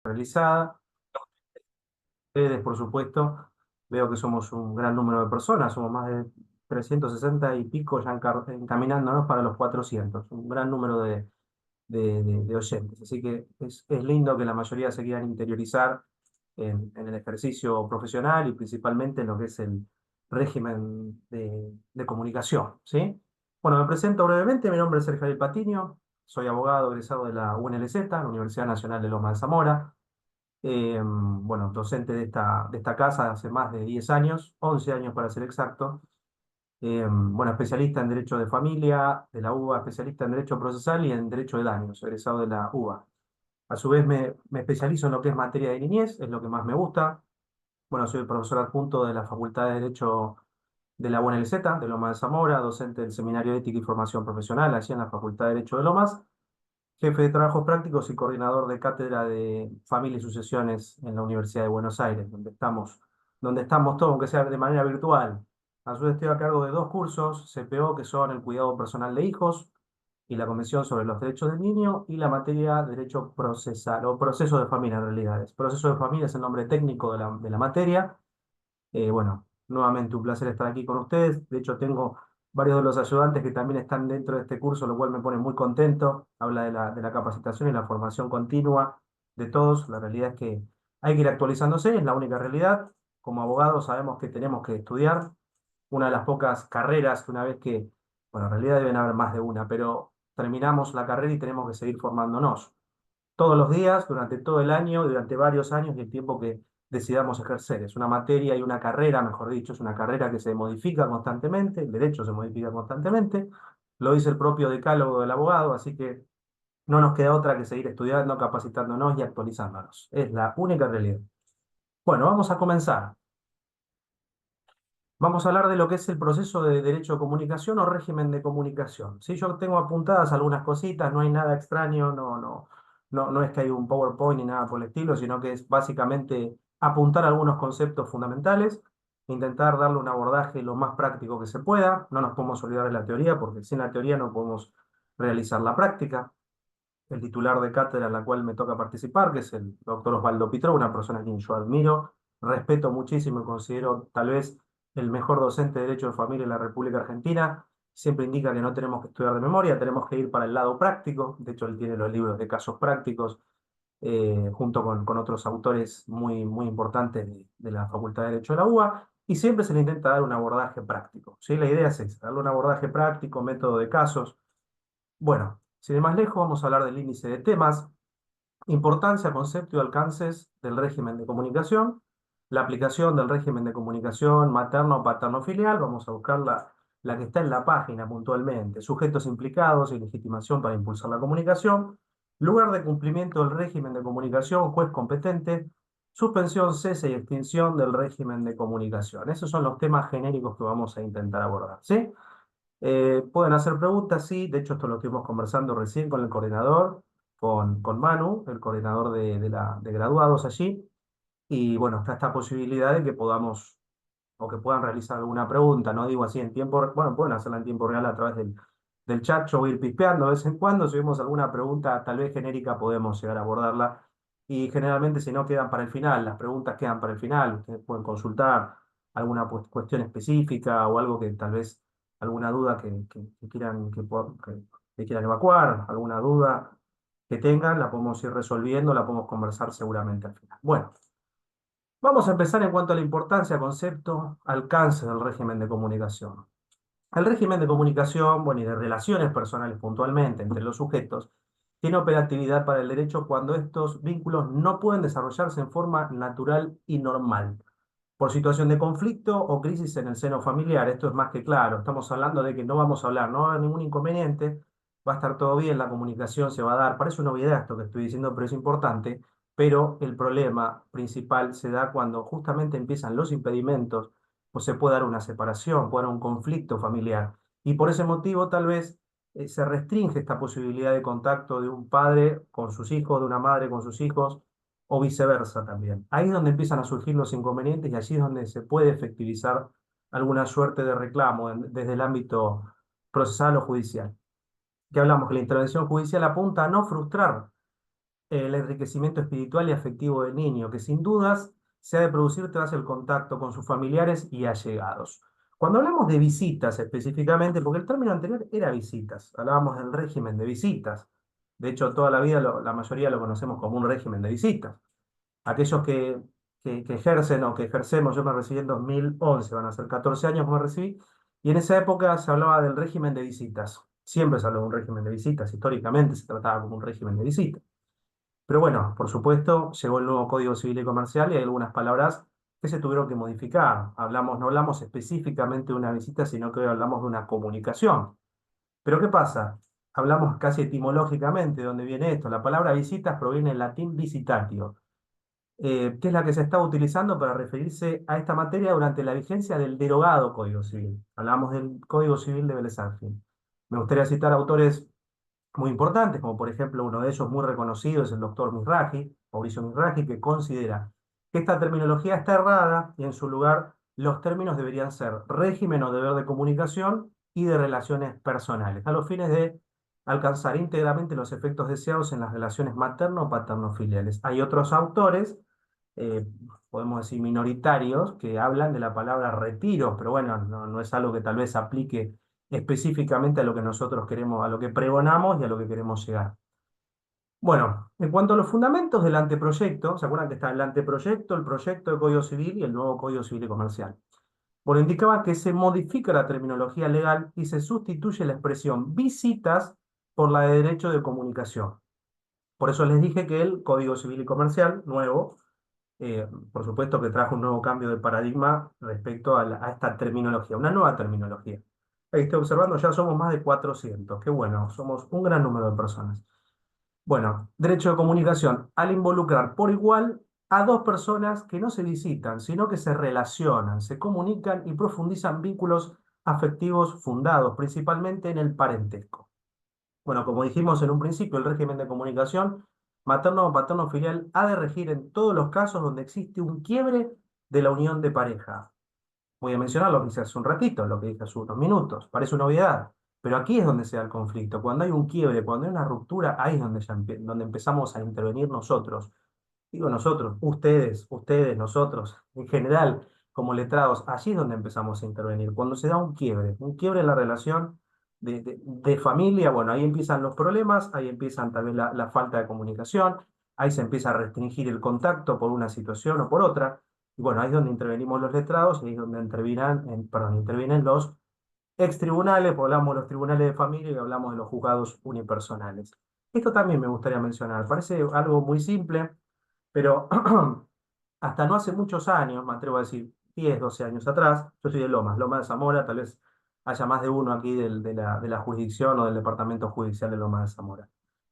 realizada. Ustedes, por supuesto, veo que somos un gran número de personas, somos más de 360 y pico ya encaminándonos para los 400, un gran número de oyentes. Así que es lindo que la mayoría se quieran interiorizar en el ejercicio profesional y principalmente en lo que es el régimen de comunicación, ¿sí? Bueno, me presento brevemente, mi nombre es Sergio Patiño, soy abogado egresado de la UNLZ, la Universidad Nacional de Loma de Zamora. Bueno, docente de esta casa hace más de 10 años, 11 años para ser exacto. Bueno, especialista en Derecho de Familia de la UBA, especialista en Derecho Procesal y en Derecho de Daños, egresado de la UBA. A su vez me especializo en lo que es materia de niñez, es lo que más me gusta. Bueno, soy profesor adjunto de la Facultad de Derecho de la UNLZ, de Lomas de Zamora, docente del Seminario de Ética y Formación Profesional, allí en la Facultad de Derecho de Lomas, jefe de trabajos prácticos y coordinador de cátedra de familia y sucesiones en la Universidad de Buenos Aires, donde estamos todos, aunque sea de manera virtual. A su vez estoy a cargo de dos cursos, CPO, que son el cuidado personal de hijos y la Convención sobre los Derechos del Niño, y la materia de Derecho Procesal, o Proceso de Familia en realidad. Proceso de Familia es el nombre técnico de la materia. Bueno, nuevamente un placer estar aquí con ustedes. De hecho, tengo varios de los ayudantes que también están dentro de este curso, lo cual me pone muy contento. Habla de la capacitación y la formación continua de todos. La realidad es que hay que ir actualizándose, es la única realidad. Como abogados sabemos que tenemos que estudiar. Una de las pocas carreras que una vez que, bueno, en realidad deben haber más de una, pero terminamos la carrera y tenemos que seguir formándonos todos los días, durante todo el año, durante varios años y el tiempo que decidamos ejercer. Es una materia y una carrera, mejor dicho, es una carrera que se modifica constantemente, el derecho se modifica constantemente, lo dice el propio decálogo del abogado, así que no nos queda otra que seguir estudiando, capacitándonos y actualizándonos. Es la única realidad. Bueno, vamos a comenzar. Vamos a hablar de lo que es el proceso de derecho de comunicación o régimen de comunicación. Sí, yo tengo apuntadas algunas cositas, no hay nada extraño, no es que hay un PowerPoint ni nada por el estilo, sino que es básicamente apuntar algunos conceptos fundamentales, intentar darle un abordaje lo más práctico que se pueda. No nos podemos olvidar de la teoría, porque sin la teoría no podemos realizar la práctica. El titular de cátedra en la cual me toca participar, que es el doctor Osvaldo Pitró, una persona a quien yo admiro, respeto muchísimo y considero tal vez el mejor docente de Derecho de Familia en la República Argentina. Siempre indica que no tenemos que estudiar de memoria, tenemos que ir para el lado práctico. De hecho, él tiene los libros de casos prácticos, junto con otros autores muy, muy importantes de la Facultad de Derecho de la UBA, y siempre se le intenta dar un abordaje práctico. ¿Sí? La idea es esa, darle un abordaje práctico, método de casos. Bueno, sin ir más lejos, vamos a hablar del índice de temas: importancia, concepto y alcances del régimen de comunicación, la aplicación del régimen de comunicación materno o paterno-filial. Vamos a buscar la que está en la página puntualmente: sujetos implicados y legitimación para impulsar la comunicación, lugar de cumplimiento del régimen de comunicación, juez competente, suspensión, cese y extinción del régimen de comunicación. Esos son los temas genéricos que vamos a intentar abordar, ¿sí? Pueden hacer preguntas, sí. De hecho, esto lo estuvimos conversando recién con el coordinador, con Manu, el coordinador de graduados allí. Y bueno, está esta posibilidad de que podamos o que puedan realizar alguna pregunta. No digo así en tiempo, bueno, pueden hacerla en tiempo real a través del chat. Yo voy a ir pispeando de vez en cuando. Si vemos alguna pregunta tal vez genérica, podemos llegar a abordarla. Y generalmente, si no, quedan para el final. Las preguntas quedan para el final. Ustedes pueden consultar alguna cuestión específica o algo que tal vez, alguna duda que quieran, que quieran evacuar, alguna duda que tengan, la podemos ir resolviendo, la podemos conversar seguramente al final. Bueno. Vamos a empezar en cuanto a la importancia, concepto, alcance del régimen de comunicación. El régimen de comunicación, bueno, y de relaciones personales puntualmente entre los sujetos, tiene operatividad para el derecho cuando estos vínculos no pueden desarrollarse en forma natural y normal, por situación de conflicto o crisis en el seno familiar. Esto es más que claro. Estamos hablando de que no vamos a hablar, no va a haber ningún inconveniente, va a estar todo bien, la comunicación se va a dar. Parece una obviedad esto que estoy diciendo, pero es importante. Pero el problema principal se da cuando justamente empiezan los impedimentos, o se puede dar una separación, puede dar un conflicto familiar. Y por ese motivo tal vez se restringe esta posibilidad de contacto de un padre con sus hijos, de una madre con sus hijos, o viceversa también. Ahí es donde empiezan a surgir los inconvenientes y allí es donde se puede efectivizar alguna suerte de reclamo desde el ámbito procesal o judicial. Que hablamos que la intervención judicial apunta a no frustrar el enriquecimiento espiritual y afectivo del niño, que sin dudas se ha de producir tras el contacto con sus familiares y allegados. Cuando hablamos de visitas específicamente, porque el término anterior era visitas, hablábamos del régimen de visitas. De hecho, toda la vida la mayoría lo conocemos como un régimen de visitas. Aquellos que ejercen o que ejercemos, yo me recibí en 2011, van a ser 14 años que me recibí, y en esa época se hablaba del régimen de visitas. Siempre se habló de un régimen de visitas, históricamente se trataba como un régimen de visitas. Pero bueno, por supuesto, llegó el nuevo Código Civil y Comercial y hay algunas palabras que se tuvieron que modificar. No hablamos específicamente de una visita, sino que hoy hablamos de una comunicación. Pero ¿qué pasa? Hablamos casi etimológicamente de dónde viene esto. La palabra visitas proviene del latín visitatio, que es la que se está utilizando para referirse a esta materia durante la vigencia del derogado Código Civil. Hablamos del Código Civil de Vélez Sarsfield. Me gustaría citar autores muy importantes, como por ejemplo uno de ellos muy reconocido es el doctor Mizrahi, Mauricio Mizrahi, que considera que esta terminología está errada y en su lugar los términos deberían ser régimen o deber de comunicación y de relaciones personales, a los fines de alcanzar íntegramente los efectos deseados en las relaciones materno-paterno-filiales. Hay otros autores, eh, podemos decir minoritarios, que hablan de la palabra retiro, pero bueno, no es algo que tal vez aplique específicamente a lo que nosotros queremos, a lo que pregonamos y a lo que queremos llegar. Bueno, en cuanto a los fundamentos del anteproyecto, ¿se acuerdan que está el anteproyecto, el proyecto de Código Civil y el nuevo Código Civil y Comercial? Bueno, indicaba que se modifica la terminología legal y se sustituye la expresión visitas por la de derecho de comunicación. Por eso les dije que el Código Civil y Comercial nuevo, por supuesto que trajo un nuevo cambio de paradigma respecto a esta terminología, una nueva terminología. Ahí estoy observando, ya somos más de 400. Qué bueno, somos un gran número de personas. Bueno, derecho de comunicación, al involucrar por igual a dos personas que no se visitan, sino que se relacionan, se comunican y profundizan vínculos afectivos fundados principalmente en el parentesco. Bueno, como dijimos en un principio, el régimen de comunicación materno o paterno filial ha de regir en todos los casos donde existe un quiebre de la unión de pareja. Voy a mencionar lo que hice hace un ratito, lo que dije hace unos minutos. Parece una obviedad, pero aquí es donde se da el conflicto. Cuando hay un quiebre, cuando hay una ruptura, ahí es donde, donde empezamos a intervenir nosotros. Digo nosotros, ustedes, nosotros, en general, como letrados, allí es donde empezamos a intervenir. Cuando se da un quiebre en la relación de familia, bueno, ahí empiezan los problemas, ahí empiezan también la falta de comunicación, ahí se empieza a restringir el contacto por una situación o por otra. Y bueno, ahí es donde intervenimos los letrados y ahí es donde intervienen los extribunales, pues hablamos de los tribunales de familia y hablamos de los juzgados unipersonales. Esto también me gustaría mencionar. Parece algo muy simple, pero hasta no hace muchos años, me atrevo a decir 10, 12 años atrás, yo soy de Lomas, Lomas de Zamora, tal vez haya más de uno aquí de la jurisdicción o del departamento judicial de Lomas de Zamora.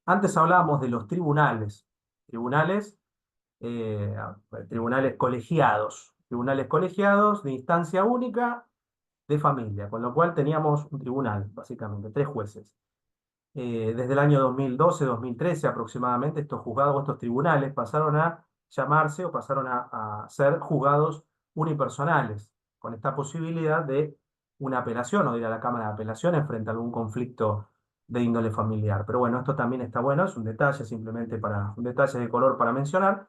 Antes hablábamos de los tribunales, tribunales, eh, tribunales colegiados de instancia única de familia, con lo cual teníamos un tribunal, básicamente, tres jueces. Desde el año 2012-2013 aproximadamente, estos juzgados, estos tribunales pasaron a llamarse o pasaron a ser juzgados unipersonales, con esta posibilidad de una apelación o de ir a la Cámara de Apelaciones frente a algún conflicto de índole familiar. Pero bueno, esto también está bueno, es un detalle simplemente para, un detalle de color para mencionar.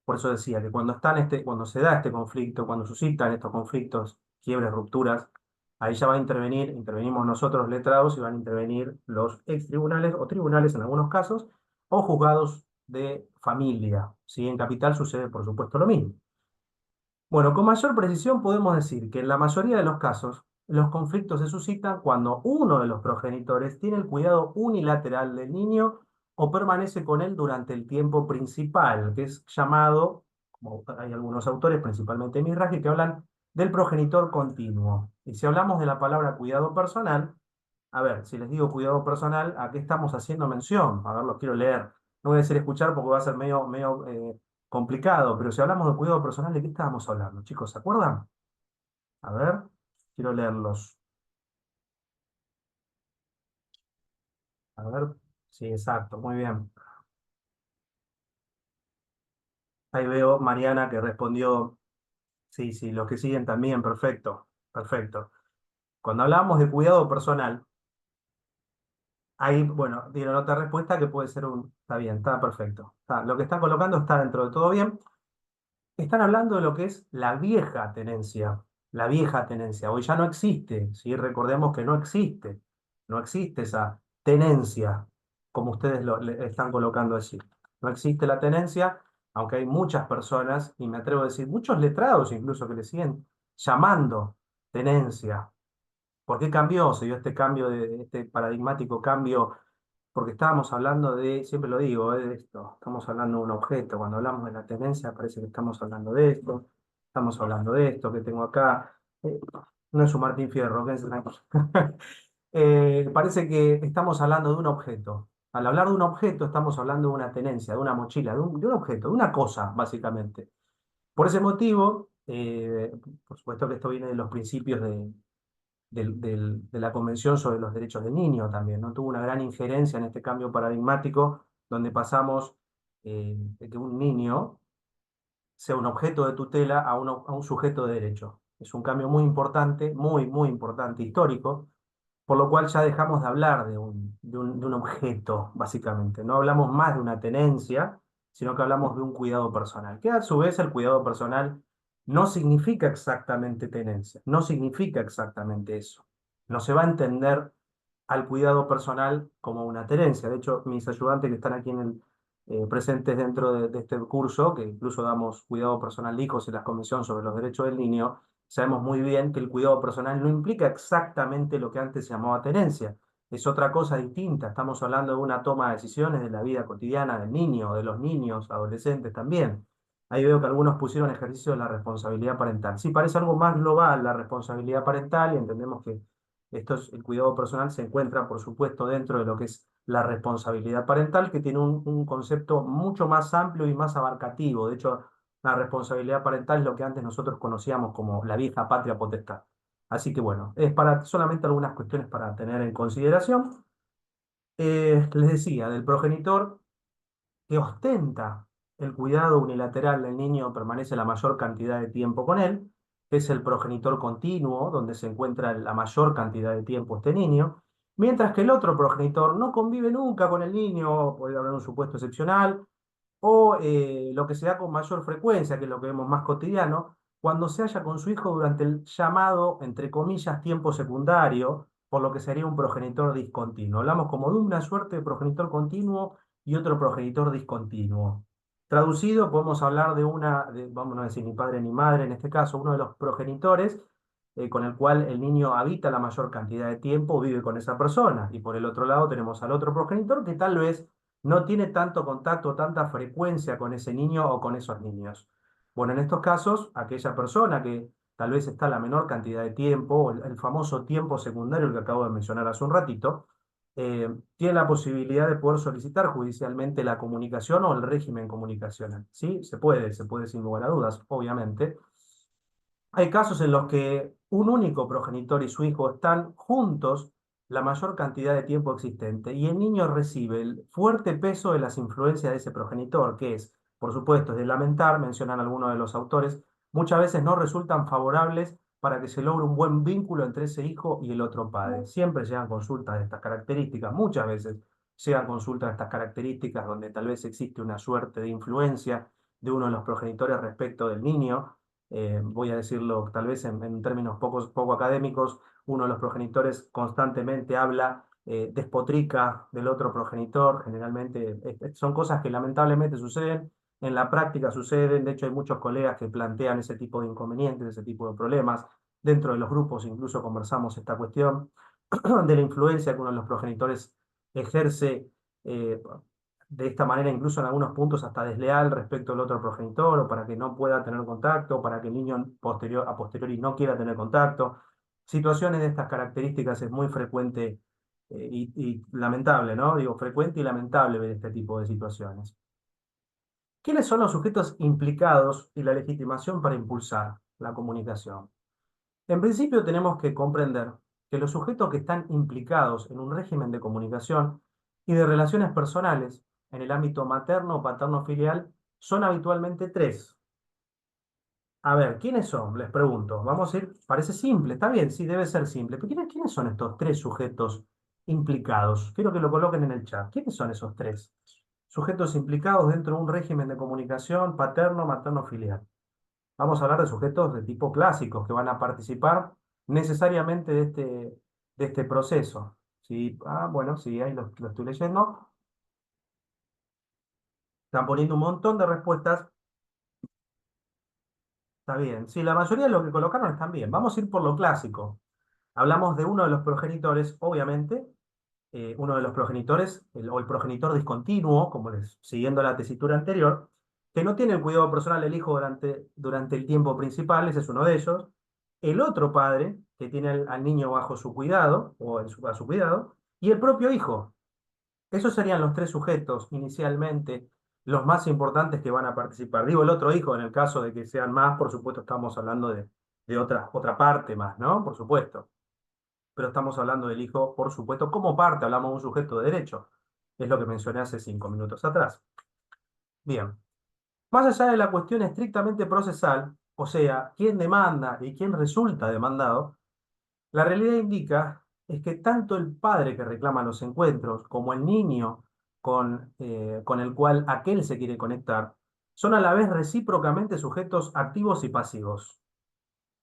Por eso decía que cuando se da este conflicto, cuando suscitan estos conflictos, quiebres, rupturas, ahí ya va a intervenimos nosotros letrados y van a intervenir los extribunales o tribunales en algunos casos, o juzgados de familia. ¿Sí? En Capital sucede, por supuesto, lo mismo. Bueno, con mayor precisión podemos decir que en la mayoría de los casos, los conflictos se suscitan cuando uno de los progenitores tiene el cuidado unilateral del niño o permanece con él durante el tiempo principal, que es llamado, como hay algunos autores, principalmente Mizrahi, que hablan del progenitor continuo. Y si hablamos de la palabra cuidado personal, a ver, si les digo cuidado personal, ¿a qué estamos haciendo mención? A ver, los quiero leer. No voy a decir escuchar porque va a ser medio complicado, pero si hablamos de cuidado personal, ¿de qué estábamos hablando? Chicos, ¿se acuerdan? A ver, quiero leerlos. A ver, sí, exacto, muy bien. Ahí veo Mariana que respondió, sí, sí, los que siguen también, perfecto, perfecto. Cuando hablamos de cuidado personal, Ahí, bueno, dieron otra respuesta que puede ser un... Está bien, está perfecto. Lo que están colocando está dentro de todo bien. Están hablando de lo que es la vieja tenencia. La vieja tenencia. Hoy ya no existe, ¿sí? Recordemos que no existe. No existe esa tenencia, como ustedes le están colocando así. No existe la tenencia, aunque hay muchas personas, y me atrevo a decir, muchos letrados incluso que le siguen llamando tenencia. ¿Por qué cambió? Se dio este cambio, este paradigmático cambio, porque estábamos hablando de, siempre lo digo, de esto, estamos hablando de un objeto. Cuando hablamos de la tenencia parece que estamos hablando de esto, estamos hablando de esto que tengo acá. Eh, no es un Martín Fierro, quédense tranquilos. Parece que estamos hablando de un objeto. Al hablar de un objeto estamos hablando de una tenencia, de una mochila, de un objeto, de una cosa, básicamente. Por ese motivo, por supuesto que esto viene de los principios de la Convención sobre los Derechos del Niño también, ¿no? Tuvo una gran injerencia en este cambio paradigmático, donde pasamos de que un niño sea un objeto de tutela a un sujeto de derecho. Es un cambio muy importante, muy, muy importante, histórico, por lo cual ya dejamos de hablar de un objeto, básicamente. No hablamos más de una tenencia, sino que hablamos de un cuidado personal, que a su vez el cuidado personal no significa exactamente tenencia, no significa exactamente eso. No se va a entender al cuidado personal como una tenencia. De hecho, mis ayudantes que están aquí presentes dentro de este curso, que incluso damos cuidado personal de hijos en la Comisión sobre los Derechos del Niño, sabemos muy bien que el cuidado personal no implica exactamente lo que antes se llamaba tenencia. Es otra cosa distinta. Estamos hablando de una toma de decisiones de la vida cotidiana del niño, de los niños, adolescentes también. Ahí veo que algunos pusieron ejercicio de la responsabilidad parental. Sí, parece algo más global la responsabilidad parental y entendemos que el cuidado personal se encuentra, por supuesto, dentro de lo que es la responsabilidad parental, que tiene un concepto mucho más amplio y más abarcativo. De hecho, la responsabilidad parental es lo que antes nosotros conocíamos como la vieja patria potestad. Así que bueno, es para solamente algunas cuestiones para tener en consideración. Les decía, del progenitor que ostenta el cuidado unilateral del niño permanece la mayor cantidad de tiempo con él, es el progenitor continuo, donde se encuentra la mayor cantidad de tiempo este niño, mientras que el otro progenitor no convive nunca con el niño, puede haber un supuesto excepcional, o lo que se da con mayor frecuencia, que es lo que vemos más cotidiano, cuando se halla con su hijo durante el llamado, entre comillas, tiempo secundario, por lo que sería un progenitor discontinuo. Hablamos como de una suerte de progenitor continuo y otro progenitor discontinuo. Traducido, podemos hablar vamos a decir ni padre ni madre, en este caso, uno de los progenitores con el cual el niño habita la mayor cantidad de tiempo, vive con esa persona. Y por el otro lado tenemos al otro progenitor que tal vez no tiene tanto contacto, tanta frecuencia con ese niño o con esos niños. Bueno, en estos casos, aquella persona que tal vez está la menor cantidad de tiempo, o el famoso tiempo secundario que acabo de mencionar hace un ratito, tiene la posibilidad de poder solicitar judicialmente la comunicación o el régimen comunicacional. ¿Sí? Se puede sin lugar a dudas, obviamente. Hay casos en los que un único progenitor y su hijo están juntos la mayor cantidad de tiempo existente y el niño recibe el fuerte peso de las influencias de ese progenitor, que es, por supuesto, es de lamentar, mencionan algunos de los autores, muchas veces no resultan favorables para que se logre un buen vínculo entre ese hijo y el otro padre. Siempre llegan consultas de estas características, muchas veces llegan consultas de estas características donde tal vez existe una suerte de influencia de uno de los progenitores respecto del niño. Voy a decirlo tal vez en términos poco académicos, uno de los progenitores constantemente habla, despotrica del otro progenitor, generalmente son cosas que lamentablemente suceden, en la práctica suceden, de hecho hay muchos colegas que plantean ese tipo de inconvenientes, ese tipo de problemas, dentro de los grupos incluso conversamos esta cuestión de la influencia que uno de los progenitores ejerce eh, de esta manera, incluso en algunos puntos hasta desleal respecto al otro progenitor, o para que no pueda tener contacto, para que el niño a posteriori no quiera tener contacto. Situaciones de estas características es muy frecuente y lamentable, ¿no? Digo, frecuente y lamentable ver este tipo de situaciones. ¿Quiénes son los sujetos implicados y la legitimación para impulsar la comunicación? En principio tenemos que comprender que los sujetos que están implicados en un régimen de comunicación y de relaciones personales en el ámbito materno o paterno-filial son habitualmente tres. A ver, ¿quiénes son? Les pregunto. Vamos a ir, parece simple, está bien, sí, debe ser simple, pero ¿quiénes son estos tres sujetos implicados. Quiero que lo coloquen en el chat. ¿Quiénes son esos tres sujetos implicados dentro de un régimen de comunicación paterno, materno, filial? Vamos a hablar de sujetos de tipo clásicos que van a participar necesariamente de este proceso. Sí, bueno, sí, ahí lo estoy leyendo. Están poniendo un montón de respuestas. Está bien. Sí, la mayoría de lo que colocaron están bien. Vamos a ir por lo clásico. Hablamos de uno de los progenitores, obviamente, uno de los progenitores, o el progenitor discontinuo, siguiendo la tesitura anterior, que no tiene el cuidado personal del hijo durante el tiempo principal, ese es uno de ellos. El otro padre, que tiene al niño bajo su cuidado, o a su cuidado, y el propio hijo. Esos serían los tres sujetos inicialmente, los más importantes que van a participar. Digo el otro hijo, en el caso de que sean más, por supuesto estamos hablando de otra parte más, ¿no? Por supuesto. Pero estamos hablando del hijo, por supuesto, como parte, hablamos de un sujeto de derecho. Es lo que mencioné hace 5 minutos atrás. Bien, más allá de la cuestión estrictamente procesal, o sea, quién demanda y quién resulta demandado, la realidad indica es que tanto el padre que reclama los encuentros como el niño con el cual aquel se quiere conectar son a la vez recíprocamente sujetos activos y pasivos.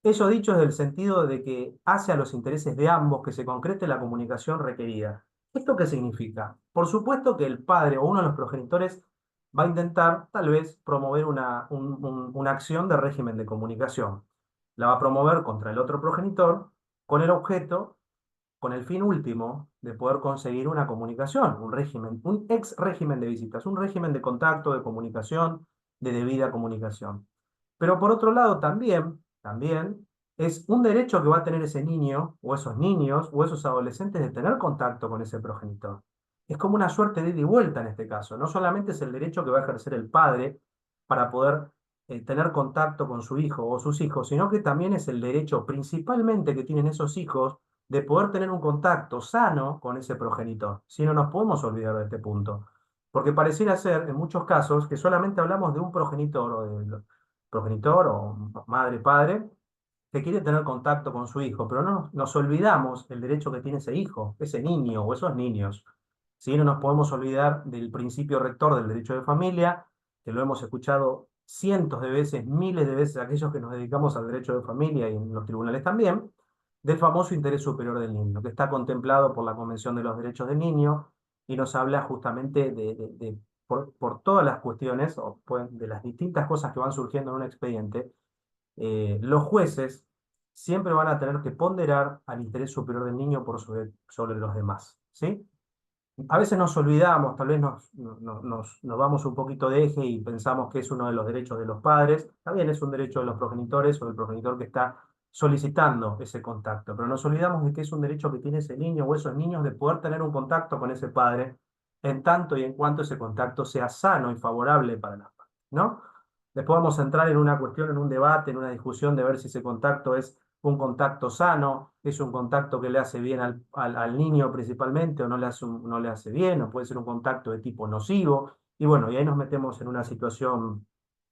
Eso dicho es del sentido de que hace a los intereses de ambos que se concrete la comunicación requerida. ¿Esto qué significa? Por supuesto que el padre o uno de los progenitores va a intentar, tal vez, promover una acción de régimen de comunicación. La va a promover contra el otro progenitor con el objeto, con el fin último de poder conseguir una comunicación, un régimen, un ex régimen de visitas, un régimen de contacto, de comunicación, de debida comunicación. Pero por otro lado, también es un derecho que va a tener ese niño, o esos niños, o esos adolescentes de tener contacto con ese progenitor. Es como una suerte de ida y vuelta en este caso. No solamente es el derecho que va a ejercer el padre para poder tener contacto con su hijo o sus hijos, sino que también es el derecho principalmente que tienen esos hijos de poder tener un contacto sano con ese progenitor. Si no nos podemos olvidar de este punto. Porque pareciera ser, en muchos casos, que solamente hablamos de un progenitor o madre, padre, que quiere tener contacto con su hijo, pero no nos olvidamos el derecho que tiene ese hijo, ese niño o esos niños. ¿Sí? No nos podemos olvidar del principio rector del derecho de familia, que lo hemos escuchado cientos de veces, miles de veces, aquellos que nos dedicamos al derecho de familia y en los tribunales también, del famoso interés superior del niño, que está contemplado por la Convención de los Derechos del Niño y nos habla justamente por todas las cuestiones o de las distintas cosas que van surgiendo en un expediente, los jueces siempre van a tener que ponderar al interés superior del niño por sobre los demás, ¿sí? A veces nos olvidamos, tal vez nos vamos un poquito de eje y pensamos que es uno de los derechos de los padres, también es un derecho de los progenitores o del progenitor que está solicitando ese contacto, pero nos olvidamos de que es un derecho que tiene ese niño o esos niños de poder tener un contacto con ese padre en tanto y en cuanto ese contacto sea sano y favorable para las partes, ¿no? Después vamos a entrar en una cuestión, en un debate, en una discusión de ver si ese contacto es un contacto sano, es un contacto que le hace bien al niño principalmente o no le hace bien, o puede ser un contacto de tipo nocivo. Y bueno, y ahí nos metemos en una situación,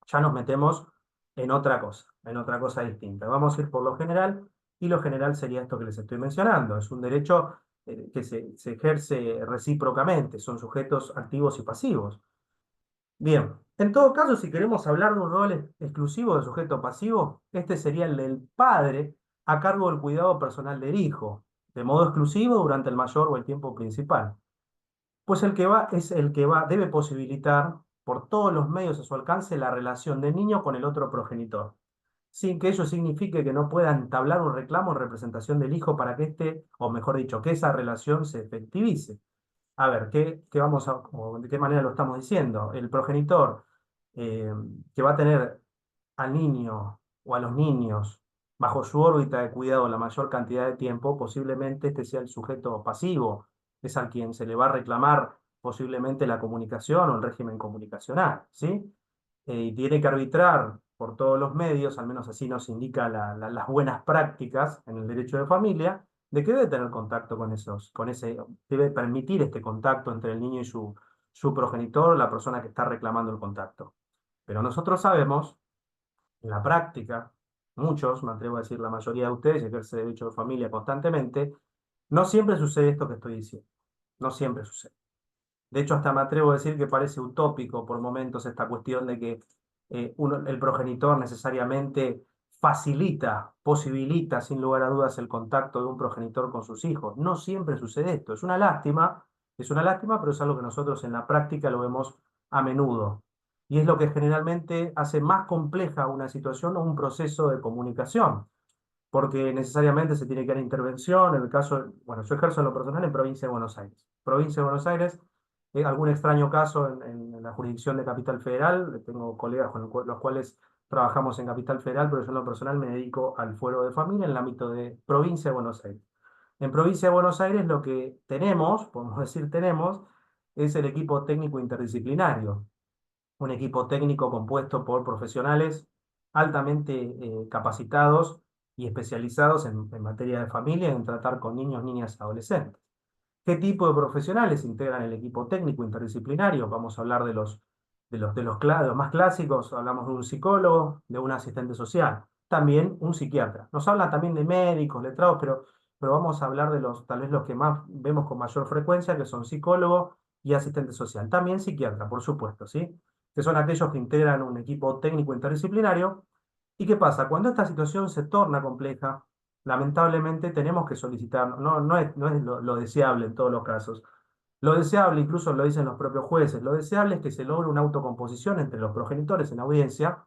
ya nos metemos en otra cosa distinta. Vamos a ir por lo general, y lo general sería esto que les estoy mencionando. Es un derecho que se ejerce recíprocamente, son sujetos activos y pasivos. Bien, en todo caso, si queremos hablar de un rol exclusivo de sujeto pasivo, este sería el del padre a cargo del cuidado personal del hijo, de modo exclusivo durante el mayor o el tiempo principal. Pues el que va es el que va, debe posibilitar por todos los medios a su alcance la relación del niño con el otro progenitor, sin que ello signifique que no pueda entablar un reclamo en representación del hijo para que éste, o mejor dicho, que esa relación se efectivice. A ver, ¿qué vamos o de qué manera lo estamos diciendo? El progenitor eh, que va a tener al niño o a los niños bajo su órbita de cuidado la mayor cantidad de tiempo, posiblemente este sea el sujeto pasivo, es al quien se le va a reclamar posiblemente la comunicación o el régimen comunicacional, ¿sí? Y tiene que arbitrar por todos los medios, al menos así nos indica las buenas prácticas en el derecho de familia, de que debe tener contacto debe permitir este contacto entre el niño y su progenitor, la persona que está reclamando el contacto. Pero nosotros sabemos, en la práctica, muchos, me atrevo a decir la mayoría de ustedes, ejerce derecho de familia constantemente, No siempre sucede esto que estoy diciendo, no siempre sucede. De hecho, hasta me atrevo a decir que parece utópico por momentos esta cuestión de que el progenitor necesariamente facilita, posibilita sin lugar a dudas el contacto de un progenitor con sus hijos. No siempre sucede esto. Es una lástima, pero es algo que nosotros en la práctica lo vemos a menudo. Y es lo que generalmente hace más compleja una situación o un proceso de comunicación, porque necesariamente se tiene que dar intervención. En el caso, bueno, yo ejerzo en lo personal en Provincia de Buenos Aires. Provincia de Buenos Aires, algún extraño caso en la jurisdicción de Capital Federal, tengo colegas con los cuales trabajamos en Capital Federal, pero yo en lo personal me dedico al fuero de familia en el ámbito de Provincia de Buenos Aires. En Provincia de Buenos Aires lo que tenemos, podemos decir tenemos, es el equipo técnico interdisciplinario, un equipo técnico compuesto por profesionales altamente capacitados y especializados en materia de familia, en tratar con niños, niñas, adolescentes. ¿Qué tipo de profesionales integran el equipo técnico interdisciplinario? Vamos a hablar de los más clásicos, hablamos de un psicólogo, de un asistente social, también un psiquiatra. Nos hablan también de médicos, letrados, pero vamos a hablar de tal vez los que más vemos con mayor frecuencia, que son psicólogo y asistente social. También psiquiatra, por supuesto, ¿sí? Que son aquellos que integran un equipo técnico interdisciplinario. ¿Y qué pasa? Cuando esta situación se torna compleja, lamentablemente tenemos que solicitar, no es lo deseable en todos los casos. Lo deseable, incluso lo dicen los propios jueces, lo deseable es que se logre una autocomposición entre los progenitores en audiencia,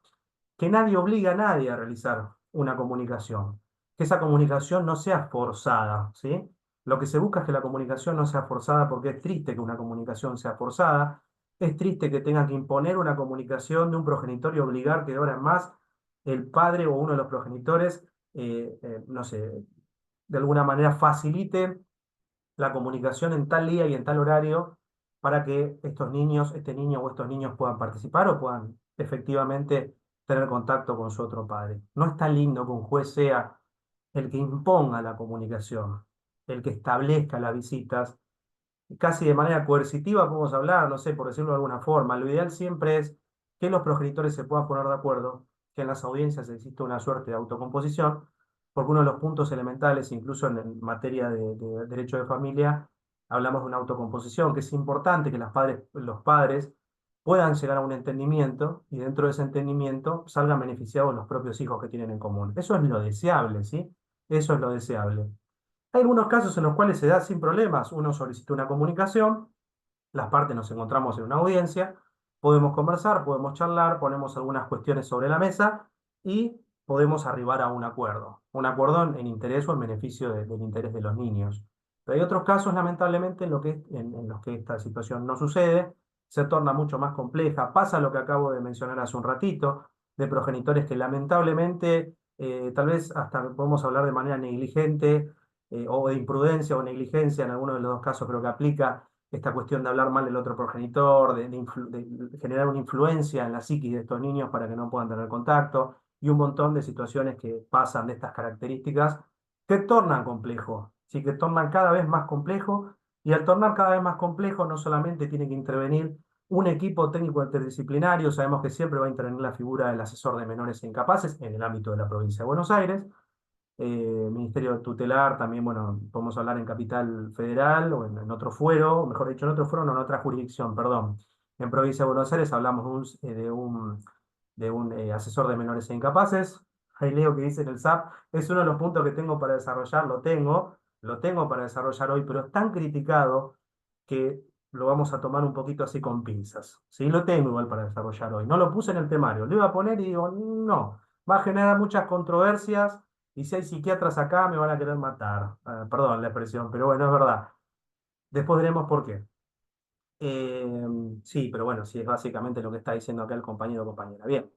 que nadie obliga a nadie a realizar una comunicación, que esa comunicación no sea forzada, ¿sí? Lo que se busca es que la comunicación no sea forzada, porque es triste que una comunicación sea forzada, es triste que tenga que imponer una comunicación de un progenitor y obligar que de ahora en más el padre o uno de los progenitores, no sé, de alguna manera facilite la comunicación en tal día y en tal horario para que estos niños, este niño o estos niños puedan participar o puedan efectivamente tener contacto con su otro padre. No es tan lindo que un juez sea el que imponga la comunicación, el que establezca las visitas, casi de manera coercitiva podemos hablar, no sé, por decirlo de alguna forma. Lo ideal siempre es que los progenitores se puedan poner de acuerdo, que en las audiencias exista una suerte de autocomposición, porque uno de los puntos elementales, incluso en materia de derecho de familia, hablamos de una autocomposición, que es importante que los padres puedan llegar a un entendimiento y dentro de ese entendimiento salgan beneficiados los propios hijos que tienen en común. Eso es lo deseable, ¿sí? Eso es lo deseable. Hay algunos casos en los cuales se da sin problemas. Uno solicita una comunicación, las partes nos encontramos en una audiencia, podemos conversar, podemos charlar, ponemos algunas cuestiones sobre la mesa y podemos arribar a un acuerdo en interés o en beneficio del interés de los niños. Pero hay otros casos, lamentablemente, en los que esta situación no sucede, se torna mucho más compleja. Pasa lo que acabo de mencionar hace un ratito, de progenitores que lamentablemente, tal vez hasta podemos hablar de manera negligente, o de imprudencia o negligencia, en alguno de los dos casos creo que aplica esta cuestión de hablar mal del otro progenitor, de generar una influencia en la psiquis de estos niños para que no puedan tener contacto, y un montón de situaciones que pasan de estas características que tornan complejo, sí, que tornan cada vez más complejo, y al tornar cada vez más complejo no solamente tiene que intervenir un equipo técnico interdisciplinario, sabemos que siempre va a intervenir la figura del asesor de menores e incapaces en el ámbito de la provincia de Buenos Aires, Ministerio Tutelar, también, bueno, podemos hablar en Capital Federal o en otro fuero, o mejor dicho, en otro fuero, no, en otra jurisdicción, perdón. En Provincia de Buenos Aires hablamos de un asesor de menores e incapaces. Ahí leo que dice en el SAP, es uno de los puntos que tengo para desarrollar, lo tengo para desarrollar hoy, pero es tan criticado que lo vamos a tomar un poquito así con pinzas. Sí, lo tengo igual para desarrollar hoy. No lo puse en el temario, lo iba a poner y digo, no, va a generar muchas controversias y si hay psiquiatras acá me van a querer matar. Perdón la expresión, pero bueno, es verdad. Después veremos por qué. Eh, sí, pero bueno, sí es básicamente lo que está diciendo acá el compañero o compañera. Bien.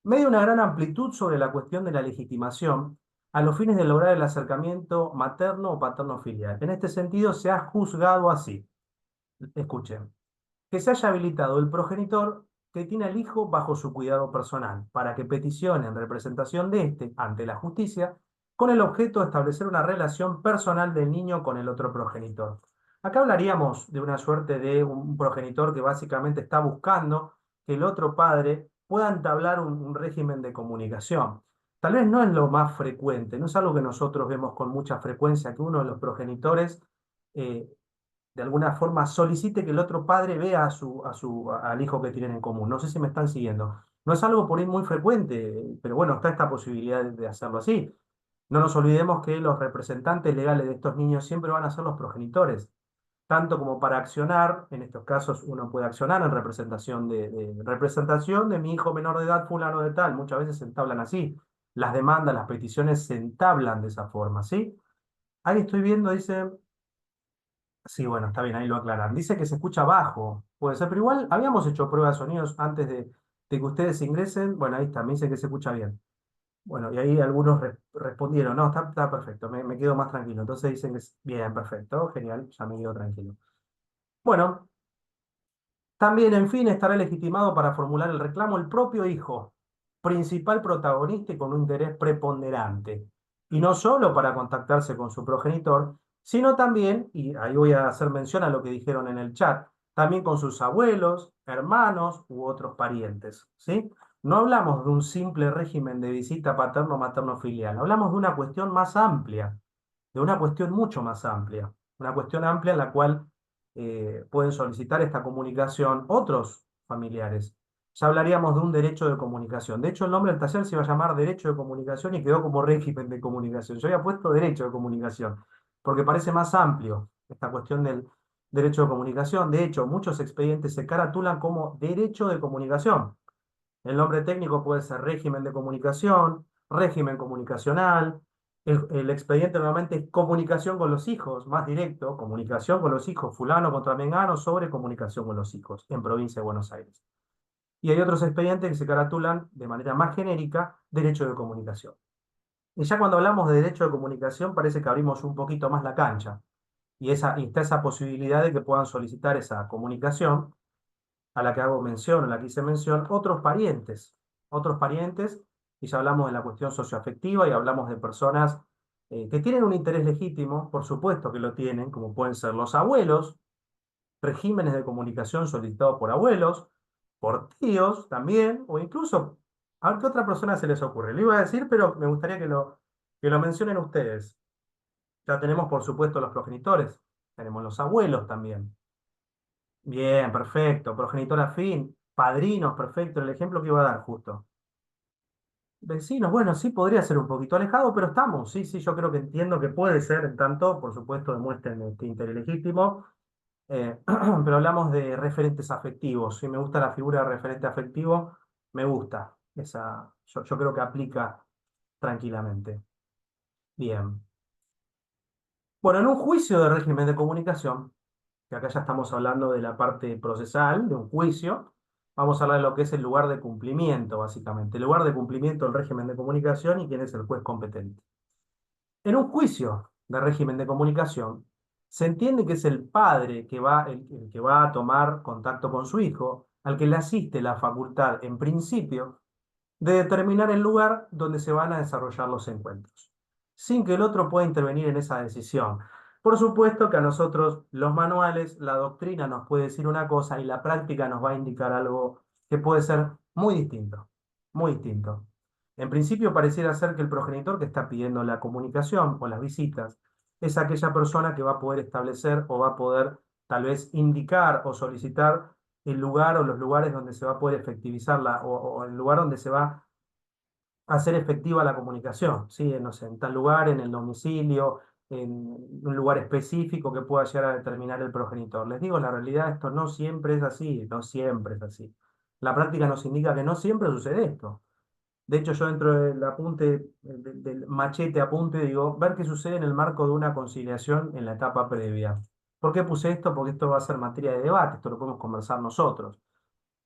Medio una gran amplitud sobre la cuestión de la legitimación a los fines de lograr el acercamiento materno o paterno filial. En este sentido, se ha juzgado así. Escuchen, que se haya habilitado el progenitor que tiene al hijo bajo su cuidado personal, para que peticione en representación de éste ante la justicia, con el objeto de establecer una relación personal del niño con el otro progenitor. Acá hablaríamos de una suerte de un progenitor que básicamente está buscando que el otro padre pueda entablar un régimen de comunicación. tal vez no es lo más frecuente, no es algo que nosotros vemos con mucha frecuencia, que uno de los progenitores eh, de alguna forma solicite que el otro padre vea al hijo que tienen en común. No sé si me están siguiendo. No es algo por ahí muy frecuente, pero bueno, está esta posibilidad de hacerlo así. No nos olvidemos que los representantes legales de estos niños siempre van a ser los progenitores, tanto como para accionar, en estos casos uno puede accionar en representación representación de mi hijo menor de edad, fulano de tal, muchas veces se entablan así. Las demandas, las peticiones se entablan de esa forma, ¿sí? Ahí estoy viendo, dice, sí, bueno, está bien, ahí lo aclaran. Dice que se escucha bajo, puede ser, pero igual habíamos hecho pruebas de sonidos antes de que ustedes ingresen. Bueno, ahí está, me dice que se escucha bien. Bueno, y ahí algunos respondieron, no, está perfecto, me quedo más tranquilo. Entonces dicen que es bien, perfecto, genial, ya me quedo tranquilo. Bueno, también, en fin, estará legitimado para formular el reclamo el propio hijo, principal protagonista y con un interés preponderante. Y no solo para contactarse con su progenitor, sino también, y ahí voy a hacer mención a lo que dijeron en el chat, también con sus abuelos, hermanos u otros parientes, ¿sí? No hablamos de un simple régimen de visita paterno-materno-filial, hablamos de una cuestión más amplia, de una cuestión mucho más amplia, una cuestión amplia en la cual pueden solicitar esta comunicación otros familiares. Ya hablaríamos de un derecho de comunicación. De hecho, el nombre del taller se iba a llamar Derecho de Comunicación y quedó como régimen de comunicación. Yo había puesto Derecho de Comunicación, porque parece más amplio esta cuestión del derecho de comunicación. De hecho, muchos expedientes se caratulan como Derecho de Comunicación. El nombre técnico puede ser régimen de comunicación, régimen comunicacional. El expediente normalmente es comunicación con los hijos, más directo, comunicación con los hijos, fulano contra mengano sobre comunicación con los hijos en provincia de Buenos Aires. Y hay otros expedientes que se caratulan de manera más genérica, derecho de comunicación. Y ya cuando hablamos de derecho de comunicación parece que abrimos un poquito más la cancha. Y está esa posibilidad de que puedan solicitar esa comunicación a la que hago mención, a la que hice mención, otros parientes, y ya hablamos de la cuestión socioafectiva y hablamos de personas que tienen un interés legítimo, por supuesto que lo tienen, como pueden ser los abuelos, regímenes de comunicación solicitados por abuelos, por tíos también, o incluso, a ver qué otra persona se les ocurre. Le iba a decir, pero me gustaría que lo mencionen ustedes. Ya tenemos, por supuesto, los progenitores, tenemos los abuelos también. Bien, perfecto. Progenitor afín, padrinos, perfecto. El ejemplo que iba a dar justo. Vecinos, bueno, sí podría ser un poquito alejado, pero estamos. Sí, sí, yo creo que entiendo que puede ser, en tanto, por supuesto, demuestren este interés legítimo. Pero hablamos de referentes afectivos. Si me gusta la figura de referente afectivo, me gusta. Yo creo que aplica tranquilamente. Bien. Bueno, en un juicio de régimen de comunicación, que acá ya estamos hablando de la parte procesal de un juicio, vamos a hablar de lo que es el lugar de cumplimiento, básicamente. El lugar de cumplimiento del régimen de comunicación y quién es el juez competente. En un juicio de régimen de comunicación, se entiende que es el padre el que va a tomar contacto con su hijo, al que le asiste la facultad, en principio, de determinar el lugar donde se van a desarrollar los encuentros, sin que el otro pueda intervenir en esa decisión. Por supuesto que a nosotros los manuales, la doctrina nos puede decir una cosa y la práctica nos va a indicar algo que puede ser muy distinto, muy distinto. En principio pareciera ser que el progenitor que está pidiendo la comunicación o las visitas es aquella persona que va a poder establecer o va a poder tal vez indicar o solicitar el lugar o los lugares donde se va a poder efectivizar o el lugar donde se va a hacer efectiva la comunicación, ¿sí? No sé, en tal lugar, en el domicilio, en un lugar específico que pueda llegar a determinar el progenitor. Les digo, la realidad esto no siempre es así, no siempre es así. La práctica nos indica que no siempre sucede esto. De hecho, yo dentro del apunte, del machete apunte, digo, ver qué sucede en el marco de una conciliación en la etapa previa. ¿Por qué puse esto? Porque esto va a ser materia de debate, esto lo podemos conversar nosotros.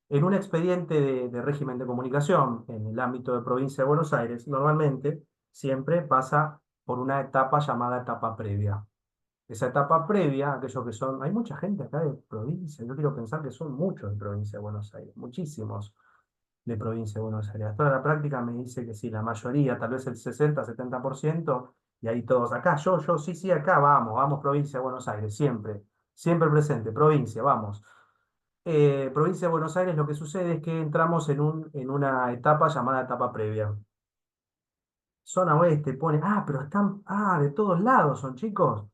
En un expediente de régimen de comunicación en el ámbito de provincia de Buenos Aires, normalmente siempre pasa por una etapa llamada etapa previa. Esa etapa previa, aquellos que son, hay mucha gente acá de provincia, yo quiero pensar que son muchos de provincia de Buenos Aires, muchísimos de provincia de Buenos Aires. Toda la práctica me dice que sí, la mayoría, tal vez el 60-70%, y ahí todos acá, sí, sí, acá, vamos, provincia de Buenos Aires, siempre, siempre presente, provincia, vamos. Provincia de Buenos Aires, lo que sucede es que entramos en una etapa llamada etapa previa. Zona oeste pone, pero están, de todos lados son, chicos.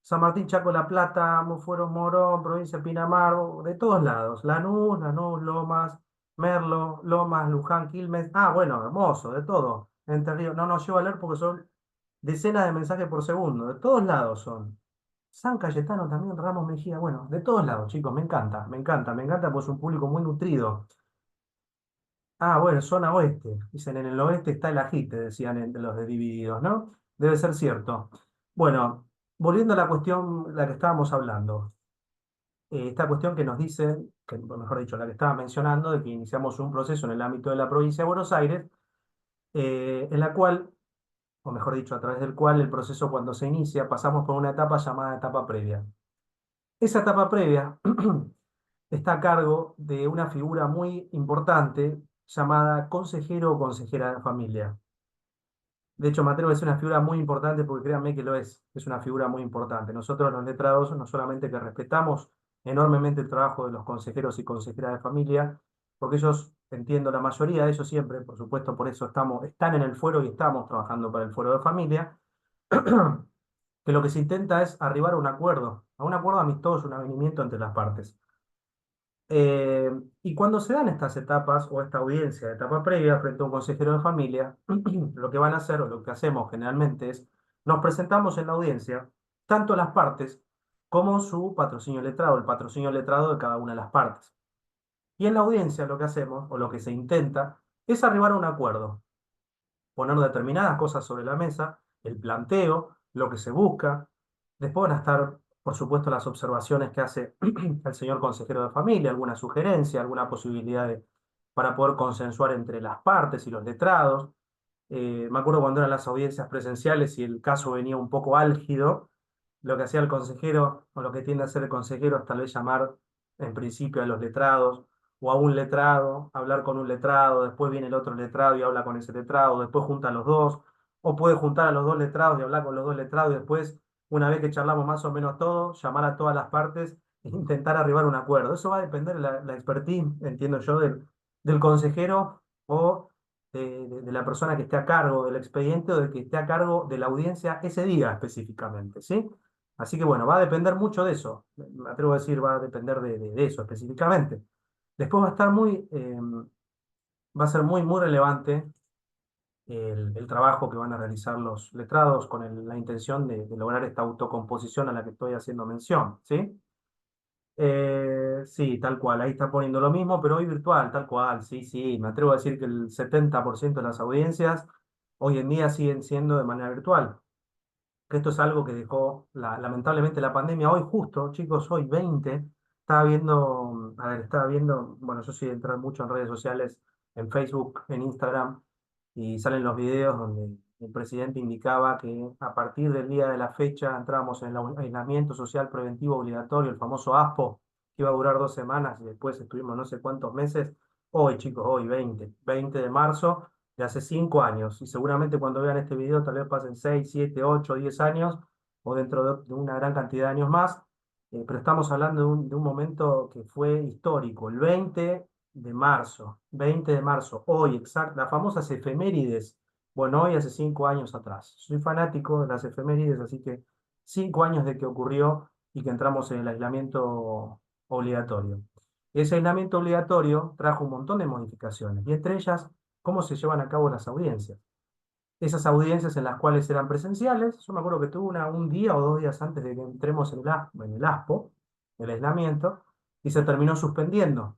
San Martín, Chaco, La Plata, Fueron, Morón, provincia de Pinamar, de todos lados. Lanús, Lomas, Merlo, Lomas, Luján, Quilmes. Bueno, hermoso, de todo. Entre Ríos, no nos llevo a leer porque son decenas de mensajes por segundo. De todos lados son. San Cayetano también, Ramos Mejía, bueno, de todos lados, chicos, me encanta, me encanta, me encanta, pues es un público muy nutrido. Bueno, zona oeste. Dicen, en el oeste está el ajite, decían entre los de Divididos, ¿no? Debe ser cierto. Bueno, volviendo a la cuestión, la que estábamos hablando. Esta cuestión que nos dice, que, mejor dicho, la que estaba mencionando, de que iniciamos un proceso en el ámbito de la provincia de Buenos Aires, en la cual, o mejor dicho, a través del cual el proceso cuando se inicia, pasamos por una etapa llamada etapa previa. Esa etapa previa está a cargo de una figura muy importante llamada consejero o consejera de familia. De hecho, me atrevo a decir una figura muy importante porque créanme que lo es una figura muy importante. Nosotros los letrados no solamente que respetamos enormemente el trabajo de los consejeros y consejeras de familia, porque ellos, entiendo, la mayoría de ellos siempre, por supuesto, por eso están en el fuero y estamos trabajando para el fuero de familia, que lo que se intenta es arribar a un acuerdo amistoso, un avenimiento entre las partes. Eh, y cuando se dan estas etapas o esta audiencia, etapa previa frente a un consejero de familia, lo que van a hacer o lo que hacemos generalmente es nos presentamos en la audiencia, tanto las partes como su patrocinio letrado, el patrocinio letrado de cada una de las partes. Y en la audiencia lo que hacemos o lo que se intenta es arribar a un acuerdo, poner determinadas cosas sobre la mesa, el planteo, lo que se busca. Después van a estar, por supuesto, las observaciones que hace el señor consejero de familia, alguna sugerencia, alguna posibilidad para poder consensuar entre las partes y los letrados. Me acuerdo cuando eran las audiencias presenciales y el caso venía un poco álgido, lo que hacía el consejero, o lo que tiende a hacer el consejero, es tal vez llamar en principio a los letrados, o a un letrado, hablar con un letrado, después viene el otro letrado y habla con ese letrado, después junta a los dos, o puede juntar a los dos letrados y hablar con los dos letrados, y después, una vez que charlamos más o menos todo, llamar a todas las partes e intentar arribar a un acuerdo. Eso va a depender de la expertise, entiendo yo, del consejero o de la persona que esté a cargo del expediente o de que esté a cargo de la audiencia ese día específicamente, ¿sí? Así que bueno, va a depender mucho de eso. Me atrevo a decir, va a depender de eso específicamente. Después va a ser muy relevante el trabajo que van a realizar los letrados con la intención de lograr esta autocomposición a la que estoy haciendo mención, ¿sí? Sí, tal cual, ahí está poniendo lo mismo, pero hoy virtual, tal cual, sí, sí, me atrevo a decir que el 70% de las audiencias hoy en día siguen siendo de manera virtual, que esto es algo que dejó lamentablemente la pandemia. Hoy justo, chicos, hoy 20, estaba viendo, bueno, yo soy de entrar mucho en redes sociales, en Facebook, en Instagram, y salen los videos donde el presidente indicaba que a partir del día de la fecha entramos en el aislamiento social preventivo obligatorio, el famoso ASPO, que iba a durar 2 semanas y después estuvimos no sé cuántos meses. Hoy, chicos, hoy 20 de marzo de hace 5 años. Y seguramente cuando vean este video tal vez pasen 6, 7, 8, 10 años o dentro de una gran cantidad de años más. Pero estamos hablando de un momento que fue histórico, el 20 de marzo, hoy, exacto, las famosas efemérides. Bueno, hoy hace 5 años atrás. Soy fanático de las efemérides, así que 5 años de que ocurrió y que entramos en el aislamiento obligatorio. Ese aislamiento obligatorio trajo un montón de modificaciones y entre ellas cómo se llevan a cabo las audiencias. Esas audiencias en las cuales eran presenciales, yo me acuerdo que tuve un día o 2 días antes de que entremos en el ASPO, el aislamiento, y se terminó suspendiendo.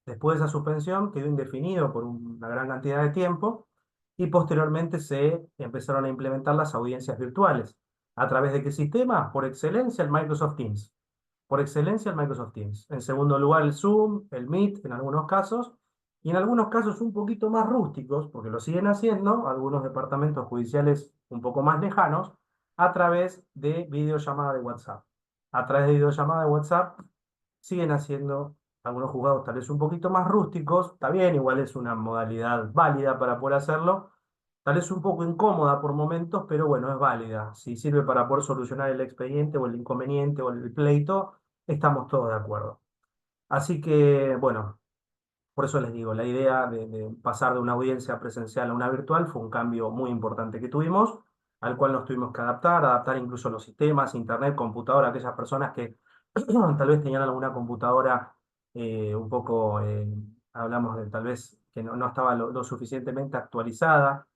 Después de esa suspensión quedó indefinido por una gran cantidad de tiempo y posteriormente se empezaron a implementar las audiencias virtuales. ¿A través de qué sistema? Por excelencia el Microsoft Teams. Por excelencia el Microsoft Teams. En segundo lugar el Zoom, el Meet en algunos casos, y en algunos casos un poquito más rústicos, porque lo siguen haciendo algunos departamentos judiciales un poco más lejanos, a través de videollamada de WhatsApp. A través de videollamada de WhatsApp siguen haciendo algunos juzgados tal vez un poquito más rústicos, está bien, igual es una modalidad válida para poder hacerlo, tal vez un poco incómoda por momentos, pero bueno, es válida. Si sirve para poder solucionar el expediente o el inconveniente o el pleito, estamos todos de acuerdo. Así que, bueno, Por eso les digo, la idea de pasar de una audiencia presencial a una virtual fue un cambio muy importante que tuvimos, al cual nos tuvimos que adaptar incluso los sistemas, internet, computadora, aquellas personas que tal vez tenían alguna computadora un poco, hablamos de tal vez que no estaba lo suficientemente actualizada,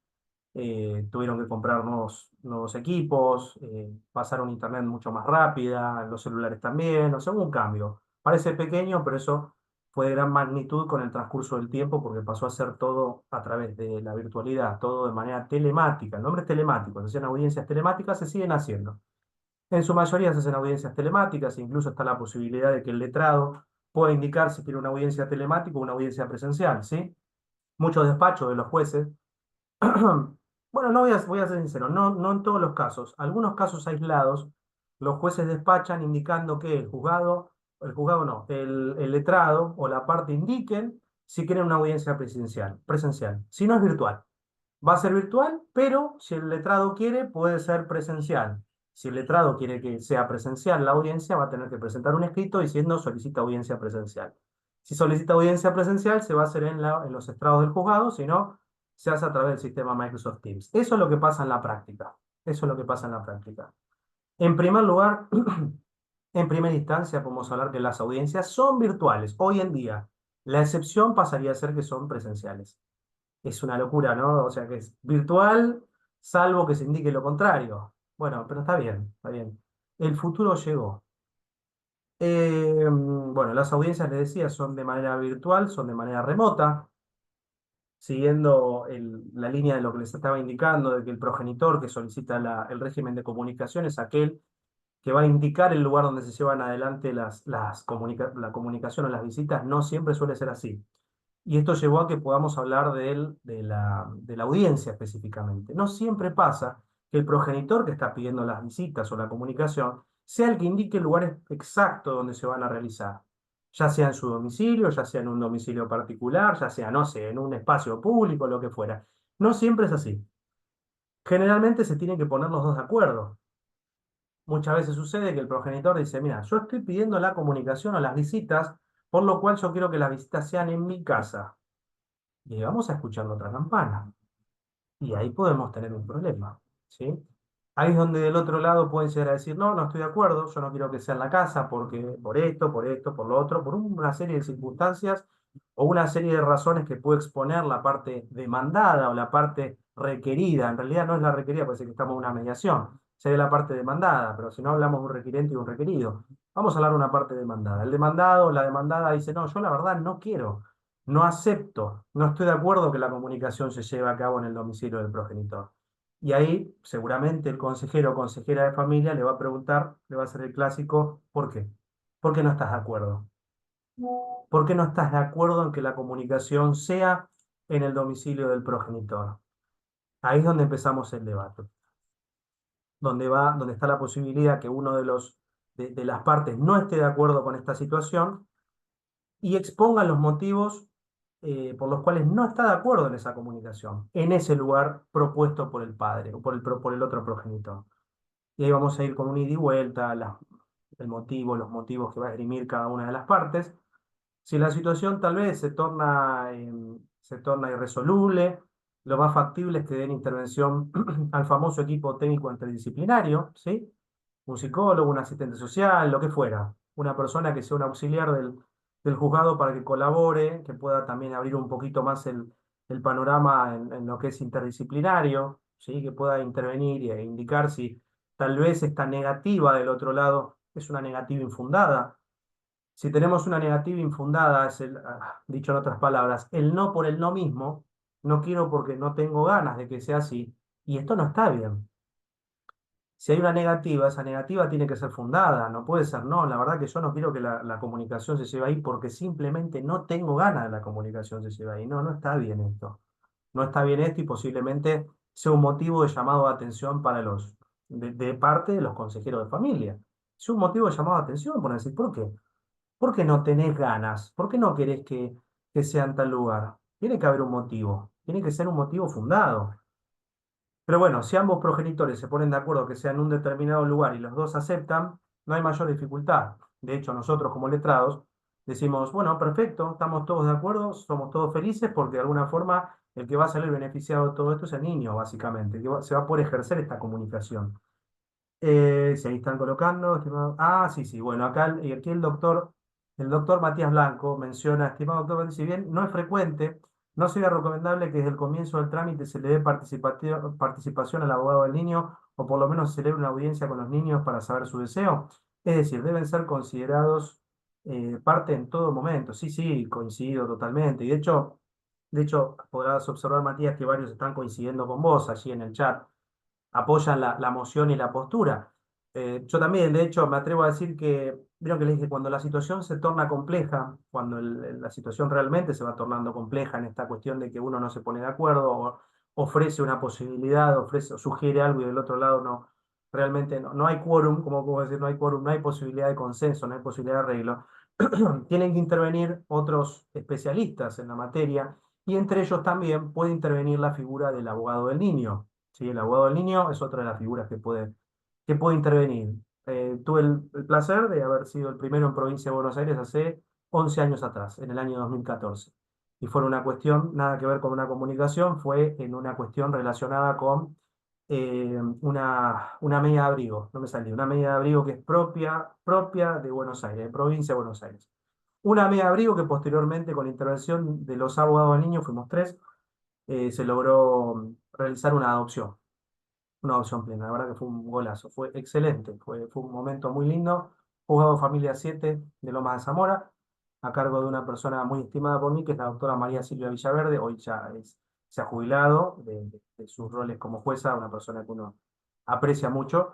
tuvieron que comprar nuevos equipos, pasar a un internet mucho más rápida, los celulares también, o sea, hubo un cambio. Parece pequeño, pero eso fue de gran magnitud con el transcurso del tiempo porque pasó a ser todo a través de la virtualidad, todo de manera telemática. El nombre es telemático, se hacían audiencias telemáticas, se siguen haciendo. En su mayoría se hacen audiencias telemáticas, e incluso está la posibilidad de que el letrado pueda indicar si quiere una audiencia telemática o una audiencia presencial, ¿sí? Muchos despachos de los jueces bueno, no voy a ser sincero, no en todos los casos. Algunos casos aislados, los jueces despachan indicando que el juzgado no, el letrado o la parte indiquen si quieren una audiencia presencial. Si no es virtual, va a ser virtual, pero si el letrado quiere, puede ser presencial. Si el letrado quiere que sea presencial la audiencia, va a tener que presentar un escrito diciendo solicita audiencia presencial. Si solicita audiencia presencial, se va a hacer en los estrados del juzgado, si no, se hace a través del sistema Microsoft Teams. Eso es lo que pasa en la práctica. Eso es lo que pasa en la práctica. En primer lugar, en primera instancia, podemos hablar que las audiencias son virtuales. Hoy en día, la excepción pasaría a ser que son presenciales. Es una locura, ¿no? O sea que es virtual, salvo que se indique lo contrario. Bueno, pero está bien, está bien. El futuro llegó. Bueno, las audiencias, les decía, son de manera virtual, son de manera remota, siguiendo la línea de lo que les estaba indicando, de que el progenitor que solicita el régimen de comunicación es aquel que va a indicar el lugar donde se llevan adelante la comunicación o las visitas, no siempre suele ser así. Y esto llevó a que podamos hablar de la audiencia específicamente. No siempre pasa que el progenitor que está pidiendo las visitas o la comunicación sea el que indique el lugar exacto donde se van a realizar, ya sea en su domicilio, ya sea en un domicilio particular, ya sea, no sé, en un espacio público, lo que fuera. No siempre es así. Generalmente se tienen que poner los dos de acuerdo. Muchas veces sucede que el progenitor dice, mira, yo estoy pidiendo la comunicación o las visitas, por lo cual yo quiero que las visitas sean en mi casa. Y vamos a escuchar la otra campana. Y ahí podemos tener un problema, ¿sí? Ahí es donde del otro lado pueden llegar a decir, no, no estoy de acuerdo, yo no quiero que sea en la casa porque por esto, por lo otro, por una serie de circunstancias o una serie de razones que puede exponer la parte demandada o la parte requerida. En realidad no es la requerida, parece que estamos en una mediación. Sería la parte demandada, pero si no hablamos de un requerente y un requerido. Vamos a hablar de una parte demandada. El demandado, la demandada dice, no, yo la verdad no quiero. No acepto, no estoy de acuerdo que la comunicación se lleve a cabo en el domicilio del progenitor. Y ahí seguramente el consejero o consejera de familia le va a preguntar, le va a hacer el clásico, ¿por qué? ¿Por qué no estás de acuerdo? ¿Por qué no estás de acuerdo en que la comunicación sea en el domicilio del progenitor? Ahí es donde empezamos el debate, donde está la posibilidad que uno de las partes no esté de acuerdo con esta situación y exponga los motivos por los cuales no está de acuerdo en esa comunicación, en ese lugar propuesto por el padre o por el otro progenitor. Y ahí vamos a ir con un ida y vuelta, los motivos que va a esgrimir cada una de las partes. Si la situación tal vez se torna irresoluble, lo más factible es que den intervención al famoso equipo técnico interdisciplinario, ¿sí? Un psicólogo, un asistente social, lo que fuera. Una persona que sea un auxiliar del juzgado para que colabore, que pueda también abrir un poquito más el panorama en lo que es interdisciplinario, ¿sí? Que pueda intervenir e indicar si tal vez esta negativa del otro lado es una negativa infundada. Si tenemos una negativa infundada, dicho en otras palabras, el no por el no mismo, no quiero porque no tengo ganas de que sea así, y esto no está bien. Si hay una negativa, esa negativa tiene que ser fundada, no puede ser no. La verdad que yo no quiero que la comunicación se lleve ahí porque simplemente no tengo ganas de la comunicación se lleve ahí. No, no está bien esto. No está bien esto y posiblemente sea un motivo de llamado de atención de parte de los consejeros de familia. Es un motivo de llamado de atención, por decir, ¿por qué? ¿Por qué no tenés ganas? ¿Por qué no querés que sea en tal lugar? Tiene que haber un motivo, tiene que ser un motivo fundado. Pero bueno, si ambos progenitores se ponen de acuerdo que sea en un determinado lugar y los dos aceptan, no hay mayor dificultad. De hecho, nosotros como letrados decimos, bueno, perfecto, estamos todos de acuerdo, somos todos felices porque de alguna forma el que va a salir beneficiado de todo esto es el niño, básicamente, se va a poder ejercer esta comunicación. Si ahí están colocando, estimado. Ah, sí, sí. Bueno, acá aquí el doctor Matías Blanco menciona, estimado doctor, si bien no es frecuente, no sería recomendable que desde el comienzo del trámite se le dé participación al abogado del niño o por lo menos se celebre una audiencia con los niños para saber su deseo. Es decir, deben ser considerados parte en todo momento. Sí, sí, coincido totalmente. Y de hecho, podrás observar, Matías, que varios están coincidiendo con vos allí en el chat, apoyan la moción y la postura. Yo también, de hecho, me atrevo a decir que, vieron que les dije, cuando la situación se torna compleja, cuando la situación realmente se va tornando compleja en esta cuestión de que uno no se pone de acuerdo o ofrece una posibilidad, ofrece o sugiere algo y del otro lado no, realmente no hay quórum, como puedo decir, no hay quórum, no hay posibilidad de consenso, no hay posibilidad de arreglo. Tienen que intervenir otros especialistas en la materia y entre ellos también puede intervenir la figura del abogado del niño. ¿Sí? El abogado del niño es otra de las figuras que puede intervenir. Tuve el placer de haber sido el primero en provincia de Buenos Aires hace 11 años atrás, en el año 2014. Y fue una cuestión, nada que ver con una comunicación, fue en una cuestión relacionada con una medida de abrigo, no me salió, una medida de abrigo que es propia de Buenos Aires, de provincia de Buenos Aires. Una medida de abrigo que posteriormente, con la intervención de los abogados del niño, fuimos tres, se logró realizar una adopción plena. La verdad que fue un golazo, fue excelente, fue un momento muy lindo. Juzgado Familia 7 de Lomas de Zamora, a cargo de una persona muy estimada por mí, que es la doctora María Silvia Villaverde, hoy se ha jubilado de sus roles como jueza, una persona que uno aprecia mucho,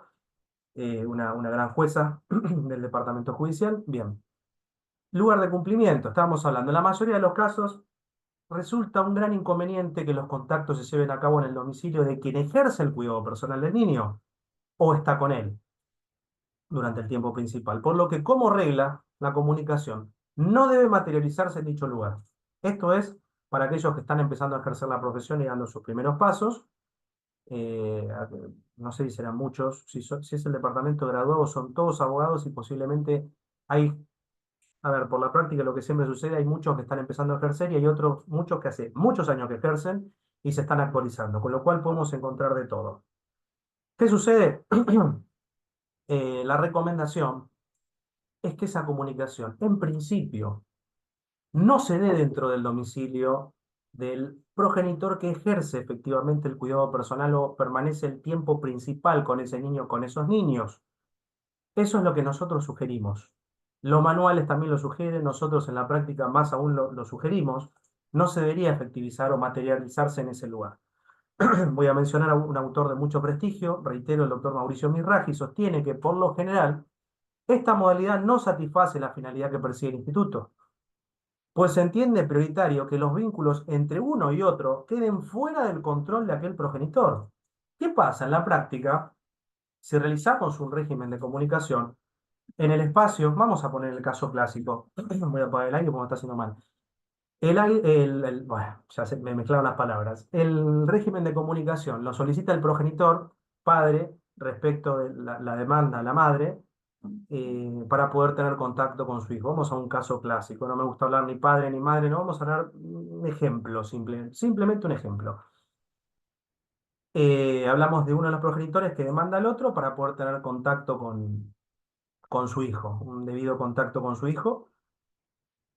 una gran jueza del departamento judicial. Bien, lugar de cumplimiento, estábamos hablando, en la mayoría de los casos resulta un gran inconveniente que los contactos se lleven a cabo en el domicilio de quien ejerce el cuidado personal del niño o está con él durante el tiempo principal, por lo que como regla la comunicación no debe materializarse en dicho lugar. Esto es para aquellos que están empezando a ejercer la profesión y dando sus primeros pasos. eh, a- no sé si serán muchos, si es el departamento de graduados, son todos abogados y posiblemente hay, a ver, por la práctica lo que siempre sucede, hay muchos que están empezando a ejercer y hay otros, muchos que hace muchos años que ejercen y se están actualizando, con lo cual podemos encontrar de todo. ¿Qué sucede? La recomendación es que esa comunicación, en principio, no se dé dentro del domicilio del progenitor que ejerce efectivamente el cuidado personal o permanece el tiempo principal con ese niño, con esos niños. Eso es lo que nosotros sugerimos. Los manuales también lo sugieren, nosotros en la práctica más aún lo sugerimos. No se debería efectivizar o materializarse en ese lugar. Voy a mencionar a un autor de mucho prestigio, reitero, el doctor Mauricio Mirraji, sostiene que por lo general esta modalidad no satisface la finalidad que persigue el instituto, pues se entiende prioritario que los vínculos entre uno y otro queden fuera del control de aquel progenitor. ¿Qué pasa en la práctica? Si realizamos un régimen de comunicación, en el espacio, vamos a poner el caso clásico. Voy a apagar el aire porque me está haciendo mal. Bueno, me mezclaron las palabras. El régimen de comunicación lo solicita el progenitor, padre, respecto de la demanda a la madre, para poder tener contacto con su hijo. Vamos a un caso clásico. No me gusta hablar ni padre ni madre, no vamos a hablar un ejemplo, simplemente un ejemplo. Hablamos de uno de los progenitores que demanda al otro para poder tener contacto con su hijo, un debido contacto con su hijo.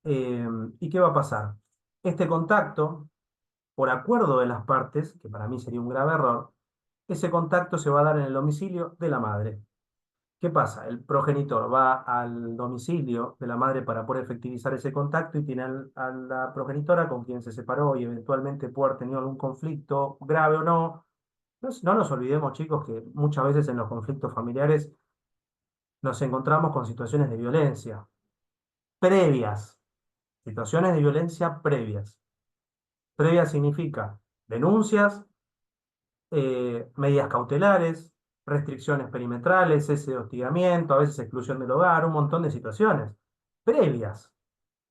Eh, ¿Y qué va a pasar? Este contacto, por acuerdo de las partes, que para mí sería un grave error, ese contacto se va a dar en el domicilio de la madre. ¿Qué pasa? El progenitor va al domicilio de la madre para poder efectivizar ese contacto y tiene a la progenitora con quien se separó y eventualmente puede haber tenido algún conflicto, grave o no. No nos olvidemos, chicos, que muchas veces en los conflictos familiares nos encontramos con situaciones de violencia previas, situaciones de violencia previas. Previas significa denuncias, medidas cautelares, restricciones perimetrales, cese de hostigamiento, a veces exclusión del hogar, un montón de situaciones previas.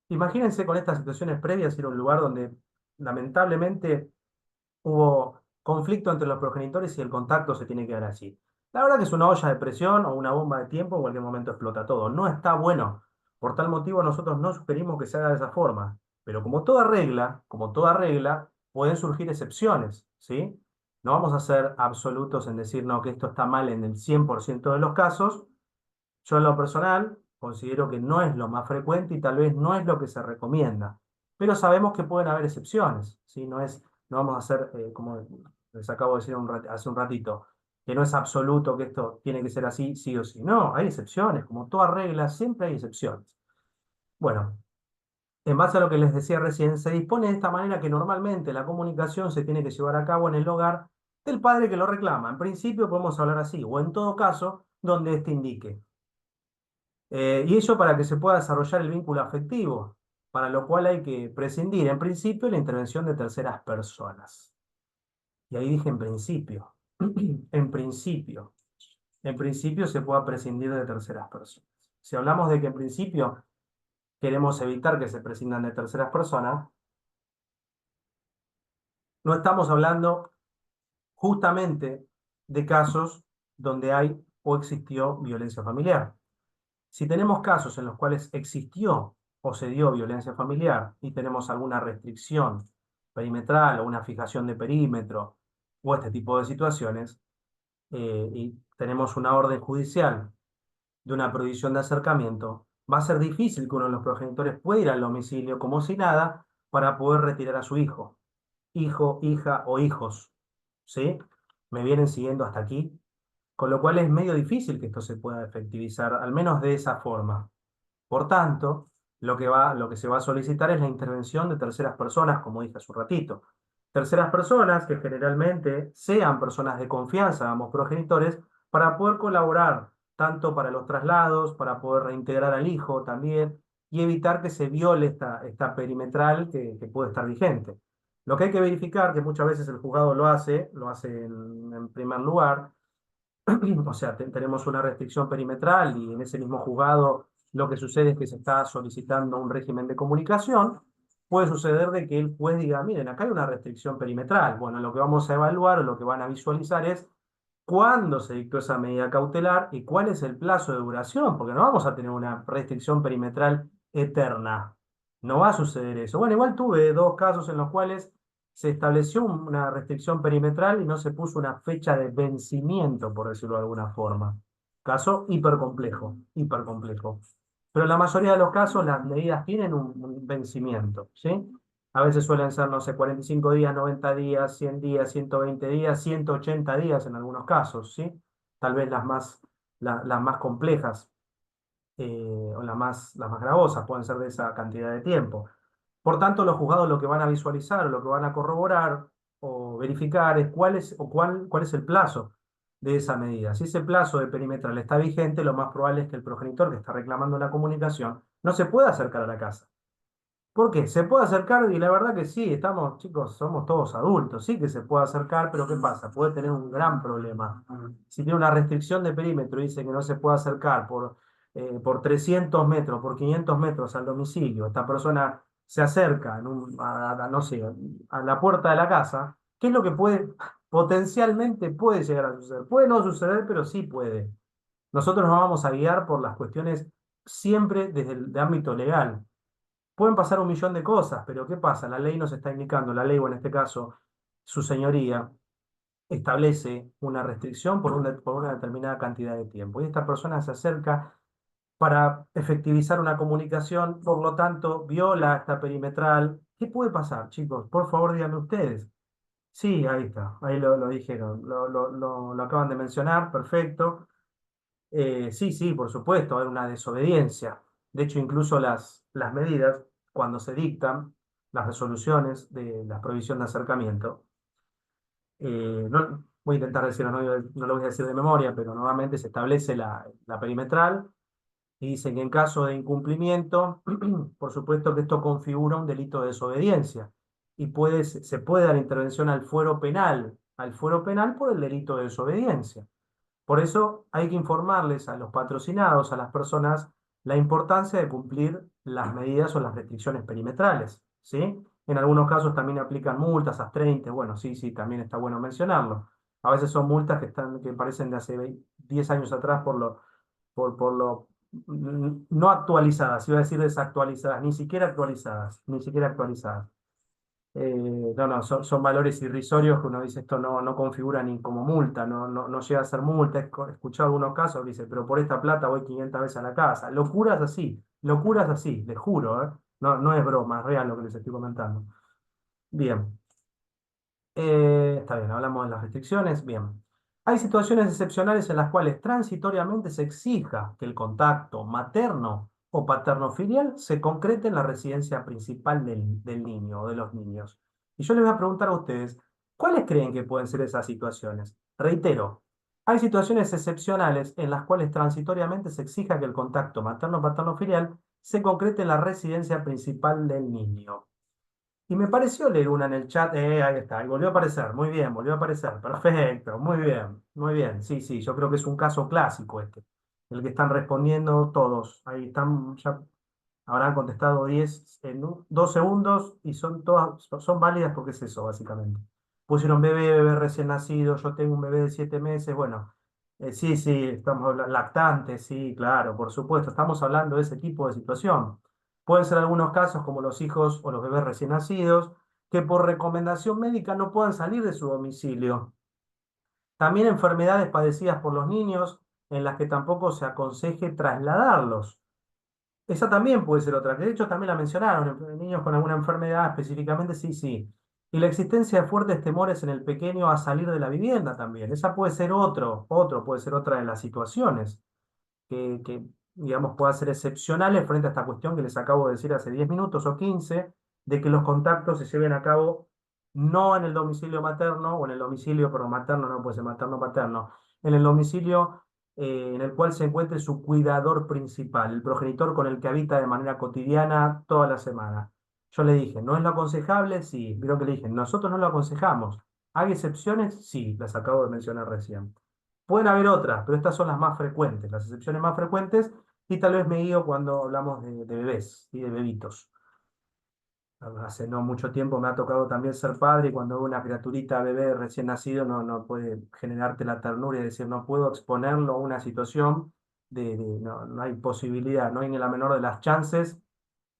Imagínense con estas situaciones previas ir a un lugar donde lamentablemente hubo conflicto entre los progenitores y el contacto se tiene que dar allí. La verdad que es una olla de presión o una bomba de tiempo, en cualquier momento explota todo. No está bueno. Por tal motivo, nosotros no sugerimos que se haga de esa forma. Pero como toda regla, pueden surgir excepciones, ¿sí? No vamos a ser absolutos en decir, no, que esto está mal en el 100% de los casos. Yo en lo personal considero que no es lo más frecuente y tal vez no es lo que se recomienda. Pero sabemos que pueden haber excepciones, ¿sí? No vamos a hacer, como les acabo de decir hace un ratito, que no es absoluto que esto tiene que ser así, sí o sí. No, hay excepciones. Como toda regla, siempre hay excepciones. Bueno, en base a lo que les decía recién, se dispone de esta manera que normalmente la comunicación se tiene que llevar a cabo en el hogar del padre que lo reclama. En principio podemos hablar así, o en todo caso, donde éste indique. Y ello para que se pueda desarrollar el vínculo afectivo, para lo cual hay que prescindir, en principio, de la intervención de terceras personas. Y ahí dije en principio, en principio, en principio se pueda prescindir de terceras personas. Si hablamos de que en principio queremos evitar que se prescindan de terceras personas, no estamos hablando justamente de casos donde hay o existió violencia familiar. Si tenemos casos en los cuales existió o se dio violencia familiar y tenemos alguna restricción perimetral o una fijación de perímetro o este tipo de situaciones, y tenemos una orden judicial de una prohibición de acercamiento, va a ser difícil que uno de los progenitores pueda ir al domicilio como si nada para poder retirar a su hijo, hija o hijos. ¿Sí? ¿Me vienen siguiendo hasta aquí? Con lo cual es medio difícil que esto se pueda efectivizar, al menos de esa forma. Por tanto, lo que se va a solicitar es la intervención de terceras personas, como dije hace un ratito. Terceras personas que generalmente sean personas de confianza de ambos progenitores para poder colaborar tanto para los traslados, para poder reintegrar al hijo también y evitar que se viole esta perimetral que puede estar vigente. Lo que hay que verificar, que muchas veces el juzgado lo hace en primer lugar, o sea, tenemos una restricción perimetral y en ese mismo juzgado lo que sucede es que se está solicitando un régimen de comunicación. Puede suceder de que el juez diga, miren, acá hay una restricción perimetral. Bueno, lo que vamos a evaluar o lo que van a visualizar es cuándo se dictó esa medida cautelar y cuál es el plazo de duración, porque no vamos a tener una restricción perimetral eterna. No va a suceder eso. Bueno, igual tuve dos casos en los cuales se estableció una restricción perimetral y no se puso una fecha de vencimiento, por decirlo de alguna forma. Caso hipercomplejo, hipercomplejo. Pero en la mayoría de los casos las medidas tienen un vencimiento, ¿sí? A veces suelen ser, no sé, 45 días, 90 días, 100 días, 120 días, 180 días en algunos casos, ¿sí? Tal vez las más complejas o las más gravosas pueden ser de esa cantidad de tiempo. Por tanto, los juzgados lo que van a visualizar o lo que van a corroborar o verificar es cuál es el plazo de esa medida. Si ese plazo de perimetral está vigente, lo más probable es que el progenitor que está reclamando la comunicación no se pueda acercar a la casa. ¿Por qué? Se puede acercar y la verdad que sí, estamos, chicos, somos todos adultos, sí que se puede acercar, pero ¿qué pasa? Puede tener un gran problema. Si tiene una restricción de perímetro y dice que no se puede acercar por 300 metros, por 500 metros al domicilio, esta persona se acerca no sé, a la puerta de la casa, ¿qué es lo que potencialmente puede llegar a suceder? Puede no suceder, pero sí puede. Nosotros nos vamos a guiar por las cuestiones siempre desde el de ámbito legal. Pueden pasar un millón de cosas, pero ¿qué pasa? La ley nos está indicando, la ley, o en este caso, su señoría, establece una restricción por una determinada cantidad de tiempo. Y esta persona se acerca para efectivizar una comunicación, por lo tanto, viola esta perimetral. ¿Qué puede pasar, chicos? Por favor, díganme ustedes. Sí, ahí está, ahí lo dijeron, lo acaban de mencionar, perfecto. Sí, sí, por supuesto, hay una desobediencia. De hecho, incluso las medidas, cuando se dictan, las resoluciones de la prohibición de acercamiento, voy a intentar decirlo, no lo voy a decir de memoria, pero nuevamente se establece la perimetral y dice que en caso de incumplimiento, por supuesto que esto configura un delito de desobediencia y se puede dar intervención al fuero penal por el delito de desobediencia. Por eso hay que informarles a los patrocinados, a las personas, la importancia de cumplir las medidas o las restricciones perimetrales, ¿sí? En algunos casos también aplican multas a 30, bueno, sí, sí, también está bueno mencionarlo. A veces son multas que parecen de hace 10 años atrás por lo no actualizadas, iba a decir desactualizadas, ni siquiera actualizadas, ni siquiera actualizadas. No, no, son valores irrisorios que uno dice esto no configura ni como multa, no llega a ser multa. He escuchado algunos casos que dice, pero por esta plata voy 500 veces a la casa. Locuras así, les juro, ¿eh? No es broma, es real lo que les estoy comentando. Bien. Está bien, hablamos de las restricciones. Bien. Hay situaciones excepcionales en las cuales transitoriamente se exija que el contacto materno o paterno-filial se concrete en la residencia principal del niño o de los niños. Y yo les voy a preguntar a ustedes, ¿cuáles creen que pueden ser esas situaciones? Reitero, hay situaciones excepcionales en las cuales transitoriamente se exija que el contacto materno-paterno-filial se concrete en la residencia principal del niño. Y me pareció leer una en el chat, ahí está, y volvió a aparecer, muy bien, volvió a aparecer, perfecto, muy bien, sí, sí, yo creo que es un caso clásico este, el que están respondiendo todos, ahí están, ya habrán contestado 10 en 2 segundos y son todas, son válidas porque es eso, básicamente. Pusieron bebé, bebé recién nacido, yo tengo un bebé de 7 meses, bueno, sí, sí, estamos hablando, lactante, sí, claro, por supuesto, estamos hablando de ese tipo de situación. Pueden ser algunos casos como los hijos o los bebés recién nacidos, que por recomendación médica no puedan salir de su domicilio. También enfermedades padecidas por los niños en las que tampoco se aconseje trasladarlos. Esa también puede ser otra, que de hecho también la mencionaron, en niños con alguna enfermedad específicamente, sí, sí. Y la existencia de fuertes temores en el pequeño a salir de la vivienda también. Esa puede ser puede ser otra de las situaciones digamos, puedan ser excepcionales frente a esta cuestión que les acabo de decir hace 10 minutos o 15 de que los contactos se lleven a cabo no en el domicilio materno o en el domicilio, pero materno no puede ser materno-paterno, en el domicilio en el cual se encuentre su cuidador principal, el progenitor con el que habita de manera cotidiana toda la semana. Yo le dije, ¿no es lo aconsejable? Sí, creo que le dije, nosotros no lo aconsejamos. ¿Hay excepciones? Sí, las acabo de mencionar recién. Pueden haber otras, pero estas son las más frecuentes, las excepciones más frecuentes, y tal vez me guío cuando hablamos de bebés y de bebitos. Hace no mucho tiempo me ha tocado también ser padre y cuando veo una criaturita bebé recién nacido no puede generarte la ternura y decir no puedo exponerlo a una situación no hay posibilidad, no hay ni la menor de las chances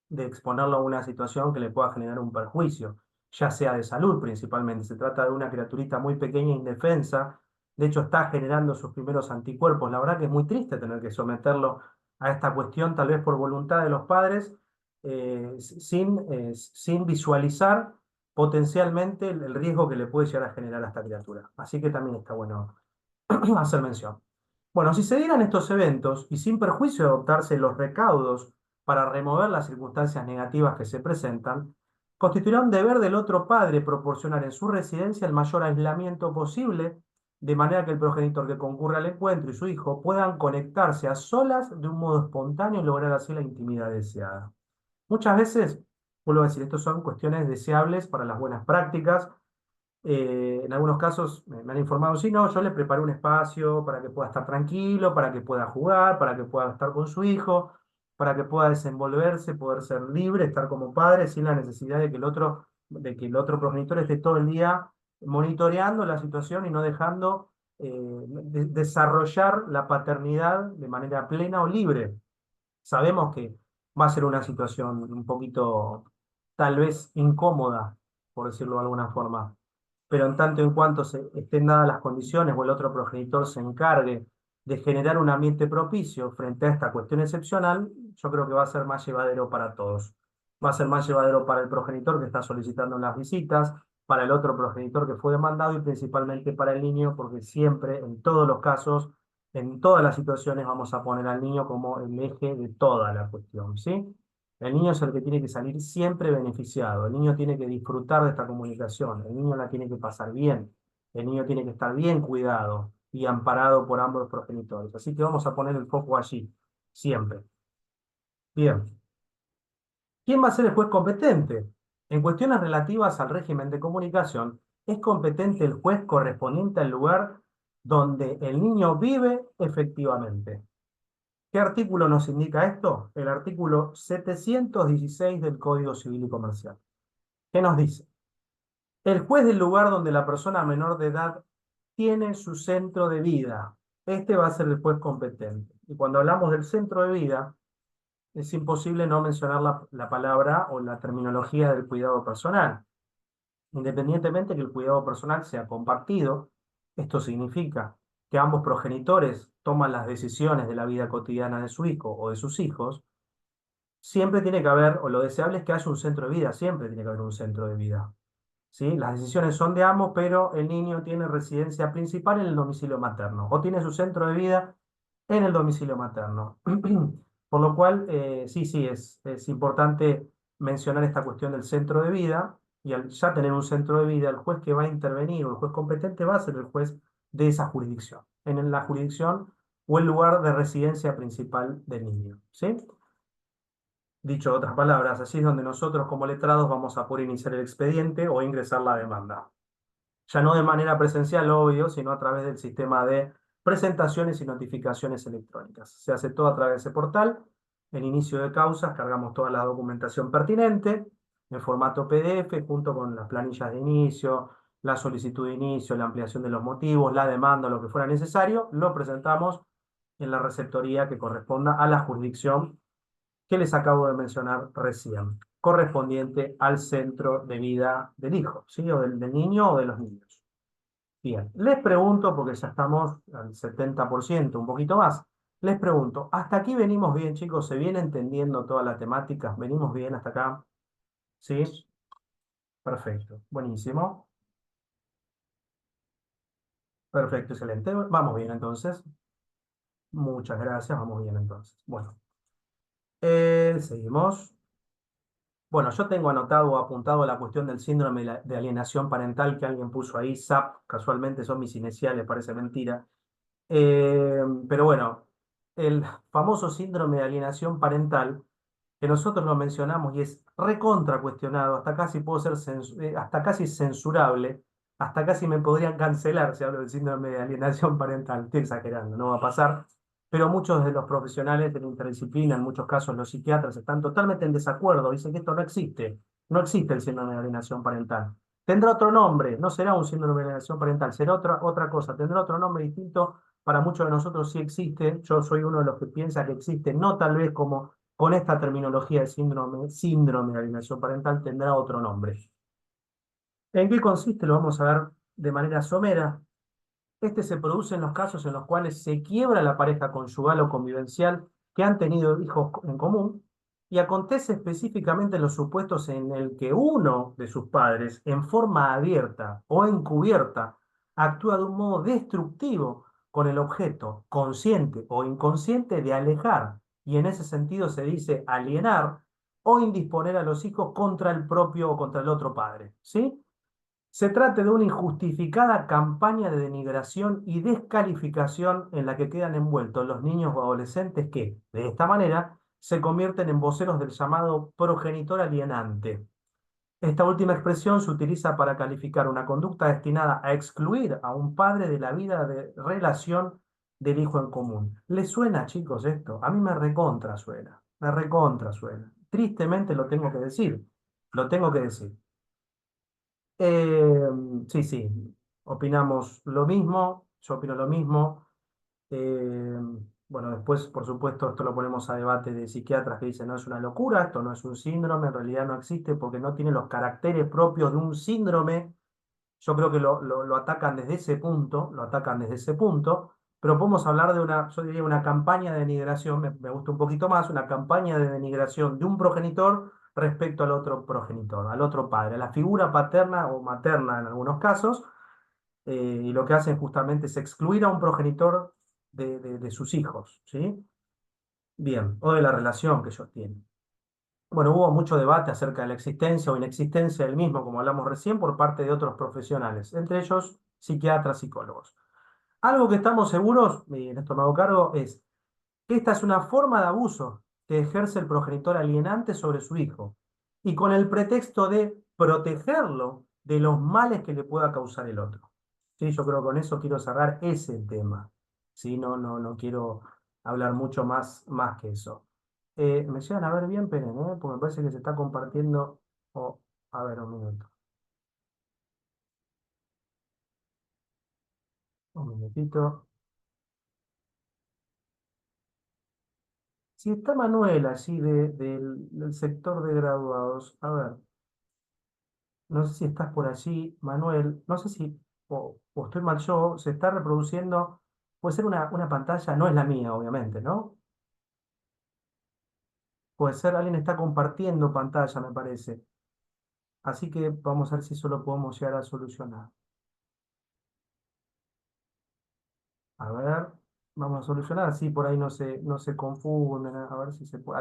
de exponerlo a una situación que le pueda generar un perjuicio, ya sea de salud principalmente. Se trata de una criaturita muy pequeña e indefensa. De hecho, está generando sus primeros anticuerpos. La verdad que es muy triste tener que someterlo a esta cuestión, tal vez por voluntad de los padres, sin visualizar potencialmente el riesgo que le puede llegar a generar a esta criatura. Así que también está bueno hacer mención. Bueno, si se dieran estos eventos y sin perjuicio de adoptarse los recaudos para remover las circunstancias negativas que se presentan, constituirá un deber del otro padre proporcionar en su residencia el mayor aislamiento posible, de manera que el progenitor que concurre al encuentro y su hijo puedan conectarse a solas de un modo espontáneo y lograr así la intimidad deseada. Muchas veces, vuelvo a decir, estos son cuestiones deseables para las buenas prácticas en algunos casos me han informado, sí, no, yo le preparo un espacio para que pueda estar tranquilo, para que pueda jugar, para que pueda estar con su hijo, para que pueda desenvolverse, poder ser libre, estar como padre, sin la necesidad de que el otro progenitor esté todo el día monitoreando la situación y no dejando desarrollar la paternidad de manera plena o libre. Sabemos que va a ser una situación un poquito, tal vez, incómoda, por decirlo de alguna forma, pero en tanto en cuanto estén dadas las condiciones o el otro progenitor se encargue de generar un ambiente propicio frente a esta cuestión excepcional, yo creo que va a ser más llevadero para todos. Va a ser más llevadero para el progenitor que está solicitando las visitas, para el otro progenitor que fue demandado y principalmente para el niño, porque siempre, en todos los casos, en todas las situaciones vamos a poner al niño como el eje de toda la cuestión, ¿sí? El niño es el que tiene que salir siempre beneficiado, el niño tiene que disfrutar de esta comunicación, el niño la tiene que pasar bien, el niño tiene que estar bien cuidado y amparado por ambos progenitores. Así que vamos a poner el foco allí, siempre. Bien. ¿Quién va a ser el juez competente? En cuestiones relativas al régimen de comunicación, es competente el juez correspondiente al lugar donde el niño vive efectivamente. ¿Qué artículo nos indica esto? El artículo 716 del Código Civil y Comercial. ¿Qué nos dice? El juez del lugar donde la persona menor de edad tiene su centro de vida. Este va a ser el juez competente. Y cuando hablamos del centro de vida, es imposible no mencionar la palabra o la terminología del cuidado personal. Independientemente que el cuidado personal sea compartido, esto significa que ambos progenitores toman las decisiones de la vida cotidiana de su hijo o de sus hijos, siempre tiene que haber, o lo deseable es que haya un centro de vida, siempre tiene que haber un centro de vida. ¿Sí? Las decisiones son de ambos, pero el niño tiene residencia principal en el domicilio materno o tiene su centro de vida en el domicilio materno. Por lo cual, sí, sí, es importante mencionar esta cuestión del centro de vida y al ya tener un centro de vida, el juez que va a intervenir o el juez competente va a ser el juez de esa jurisdicción, en la jurisdicción o el lugar de residencia principal del niño. ¿Sí? Dicho de otras palabras, así es donde nosotros como letrados vamos a poder iniciar el expediente o ingresar la demanda. Ya no de manera presencial, obvio, sino a través del sistema de presentaciones y notificaciones electrónicas. Se hace todo a través de ese portal. En inicio de causas cargamos toda la documentación pertinente en formato PDF junto con las planillas de inicio, la solicitud de inicio, la ampliación de los motivos, la demanda, lo que fuera necesario, lo presentamos en la receptoría que corresponda a la jurisdicción que les acabo de mencionar recién, correspondiente al centro de vida del hijo, ¿sí? O del niño o de los niños. Bien, les pregunto, porque ya estamos al 70%, un poquito más, les pregunto, ¿hasta aquí venimos bien, chicos? ¿Se viene entendiendo toda la temática? ¿Venimos bien hasta acá? ¿Sí? Perfecto, buenísimo. Perfecto, excelente. Vamos bien entonces. Muchas gracias, vamos bien entonces. Bueno, seguimos. Bueno, yo tengo anotado o apuntado la cuestión del síndrome de alienación parental que alguien puso ahí, SAP, casualmente son mis iniciales, parece mentira. Pero bueno, el famoso síndrome de alienación parental, que nosotros lo mencionamos y es recontra cuestionado, hasta casi puedo ser hasta casi censurable, hasta casi me podrían cancelar si hablo del síndrome de alienación parental. Estoy exagerando, no va a pasar. Pero muchos de los profesionales de la interdisciplina, en muchos casos los psiquiatras, están totalmente en desacuerdo. Dicen que esto no existe. No existe el síndrome de alienación parental. Tendrá otro nombre, no será un síndrome de alienación parental, será otra cosa, tendrá otro nombre distinto. Para muchos de nosotros sí existe. Yo soy uno de los que piensa que existe, no tal vez como con esta terminología de síndrome de alienación parental, tendrá otro nombre. ¿En qué consiste? Lo vamos a ver de manera somera. Este se produce en los casos en los cuales se quiebra la pareja conyugal o convivencial que han tenido hijos en común y acontece específicamente en los supuestos en el que uno de sus padres, en forma abierta o encubierta, actúa de un modo destructivo con el objeto, consciente o inconsciente, de alejar, y en ese sentido se dice alienar o indisponer a los hijos contra el propio o contra el otro padre, ¿sí? Se trata de una injustificada campaña de denigración y descalificación en la que quedan envueltos los niños o adolescentes que, de esta manera, se convierten en voceros del llamado progenitor alienante. Esta última expresión se utiliza para calificar una conducta destinada a excluir a un padre de la vida de relación del hijo en común. ¿Les suena, chicos, esto? A mí me recontra suena, me recontra suena. Tristemente lo tengo que decir, lo tengo que decir. Eh, sí, sí, opinamos lo mismo, yo opino lo mismo. Eh, bueno, después, por supuesto, esto lo ponemos a debate de psiquiatras que dicen no es una locura, esto no es un síndrome, en realidad no existe porque no tiene los caracteres propios de un síndrome. Yo creo que lo atacan desde ese punto, lo atacan desde ese punto, pero podemos hablar de una, yo diría, una campaña de denigración, me gusta un poquito más, una campaña de denigración de un progenitor respecto al otro progenitor, al otro padre, a la figura paterna o materna en algunos casos, y lo que hacen justamente es excluir a un progenitor de sus hijos, ¿sí? Bien, o de la relación que ellos tienen. Bueno, hubo mucho debate acerca de la existencia o inexistencia del mismo, como hablamos recién, por parte de otros profesionales, entre ellos psiquiatras, psicólogos. Algo que estamos seguros, y en esto me hago cargo, es que esta es una forma de abuso que ejerce el progenitor alienante sobre su hijo, y con el pretexto de protegerlo de los males que le pueda causar el otro. Sí, yo creo que con eso quiero cerrar ese tema. Sí, no quiero hablar mucho más que eso. ¿Me llegan a ver bien, Peren, porque me parece que se está compartiendo. Oh, a ver, un minuto. Un minutito. Si está Manuel allí del sector de graduados, a ver, no sé si estás por allí, Manuel, no sé si, o estoy mal yo, se está reproduciendo, puede ser una pantalla, no es la mía, obviamente, ¿no? Puede ser, alguien está compartiendo pantalla, me parece. Así que vamos a ver si eso lo podemos llegar a solucionar. A ver, vamos a solucionar, así por ahí no se confunden, a ver si se puede.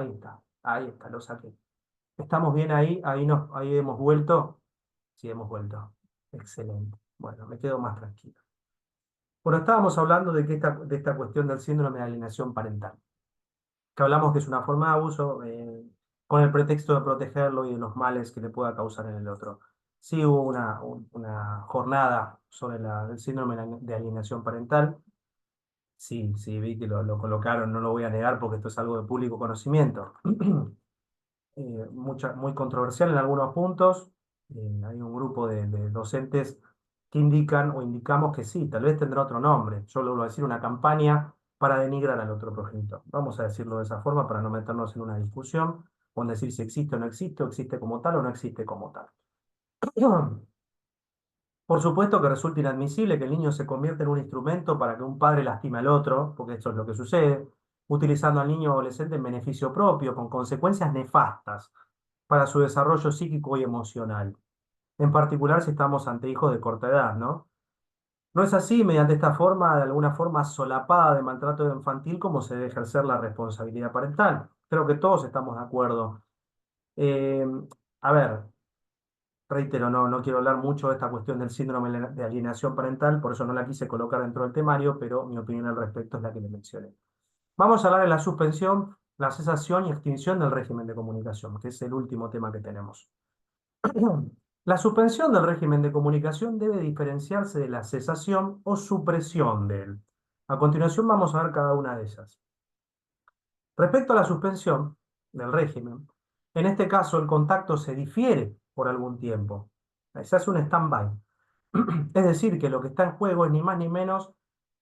Ahí está, lo saqué. ¿Estamos bien ahí? Ahí hemos vuelto. Sí, hemos vuelto. Excelente. Bueno, me quedo más tranquilo. Bueno, estábamos hablando de esta cuestión del síndrome de alienación parental, que hablamos que es una forma de abuso con el pretexto de protegerlo y de los males que le pueda causar en el otro. Sí hubo una jornada sobre el síndrome de alienación parental. Sí, sí, vi que lo colocaron, no lo voy a negar porque esto es algo de público conocimiento. Muy controversial en algunos puntos. Hay un grupo de docentes que indican o indicamos que sí, tal vez tendrá otro nombre. Yo lo voy a decir una campaña para denigrar al otro progenitor. Vamos a decirlo de esa forma para no meternos en una discusión o en decir si existe o no existe, o existe como tal o no existe como tal. Por supuesto que resulta inadmisible que el niño se convierta en un instrumento para que un padre lastime al otro, porque eso es lo que sucede, utilizando al niño o adolescente en beneficio propio, con consecuencias nefastas para su desarrollo psíquico y emocional, en particular si estamos ante hijos de corta edad, ¿no? No es así mediante esta forma, de alguna forma solapada de maltrato infantil, como se debe ejercer la responsabilidad parental. Creo que todos estamos de acuerdo. Eh, a ver, reitero, no quiero hablar mucho de esta cuestión del síndrome de alienación parental, por eso no la quise colocar dentro del temario, pero mi opinión al respecto es la que le mencioné. Vamos a hablar de la suspensión, la cesación y extinción del régimen de comunicación, que es el último tema que tenemos. La suspensión del régimen de comunicación debe diferenciarse de la cesación o supresión de él. A continuación vamos a ver cada una de ellas. Respecto a la suspensión del régimen, en este caso el contacto se difiere por algún tiempo. Se hace un stand-by. Es decir, que lo que está en juego es ni más ni menos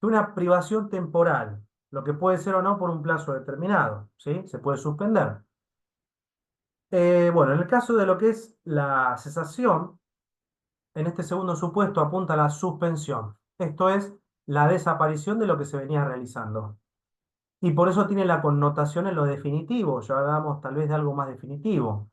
que una privación temporal, lo que puede ser o no por un plazo determinado, ¿sí? Se puede suspender. Bueno, en el caso de lo que es la cesación, en este segundo supuesto apunta a la suspensión. Esto es la desaparición de lo que se venía realizando. Y por eso tiene la connotación en lo definitivo. Ya hablamos tal vez de algo más definitivo.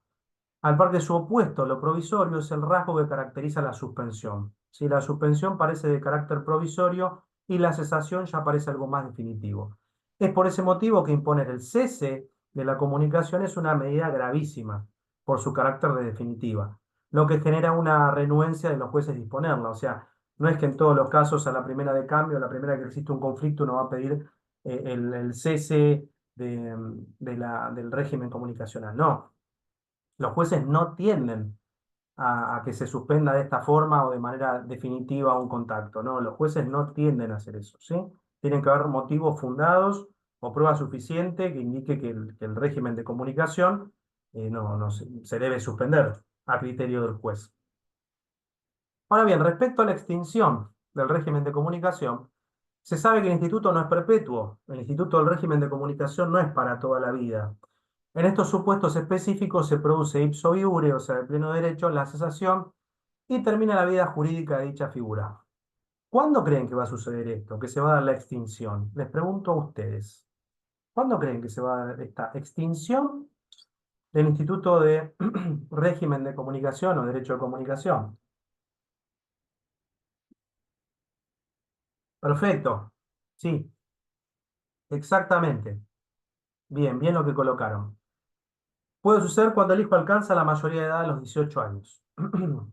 Al par que su opuesto, lo provisorio, es el rasgo que caracteriza la suspensión. Si la suspensión parece de carácter provisorio y la cesación ya parece algo más definitivo. Es por ese motivo que imponer el cese de la comunicación es una medida gravísima por su carácter de definitiva, lo que genera una renuencia de los jueces disponerla. O sea, no es que en todos los casos a la primera de cambio, a la primera que existe un conflicto, uno va a pedir el cese del régimen comunicacional. No, los jueces no tienden a que se suspenda de esta forma o de manera definitiva un contacto. No, los jueces no tienden a hacer eso, ¿sí? Tienen que haber motivos fundados o prueba suficiente que indique que el régimen de comunicación no se debe suspender a criterio del juez. Ahora bien, respecto a la extinción del régimen de comunicación, se sabe que el instituto no es perpetuo. El instituto del régimen de comunicación no es para toda la vida. En estos supuestos específicos se produce ipso iure, o sea, de pleno derecho, la cesación y termina la vida jurídica de dicha figura. ¿Cuándo creen que va a suceder esto? ¿Que se va a dar la extinción? Les pregunto a ustedes. ¿Cuándo creen que se va a dar esta extinción del Instituto de Régimen de Comunicación o Derecho de Comunicación? Perfecto. Sí, exactamente. Bien, bien lo que colocaron. Puede suceder cuando el hijo alcanza la mayoría de edad a los 18 años.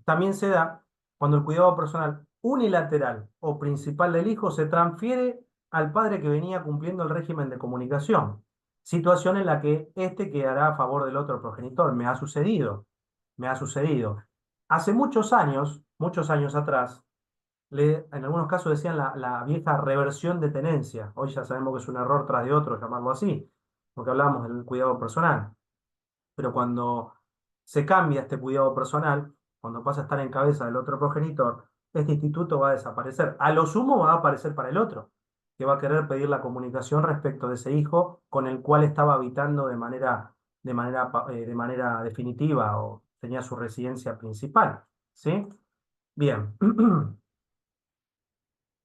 También se da cuando el cuidado personal unilateral o principal del hijo se transfiere al padre que venía cumpliendo el régimen de comunicación, situación en la que éste quedará a favor del otro progenitor. Me ha sucedido, me ha sucedido. Hace muchos años atrás, en algunos casos decían la vieja reversión de tenencia. Hoy ya sabemos que es un error tras de otro llamarlo así, porque hablamos del cuidado personal. Pero cuando se cambia este cuidado personal, cuando pasa a estar en cabeza del otro progenitor, este instituto va a desaparecer. A lo sumo va a aparecer para el otro. que va a querer pedir la comunicación respecto de ese hijo con el cual estaba habitando de manera definitiva o tenía su residencia principal. ¿Sí? Bien.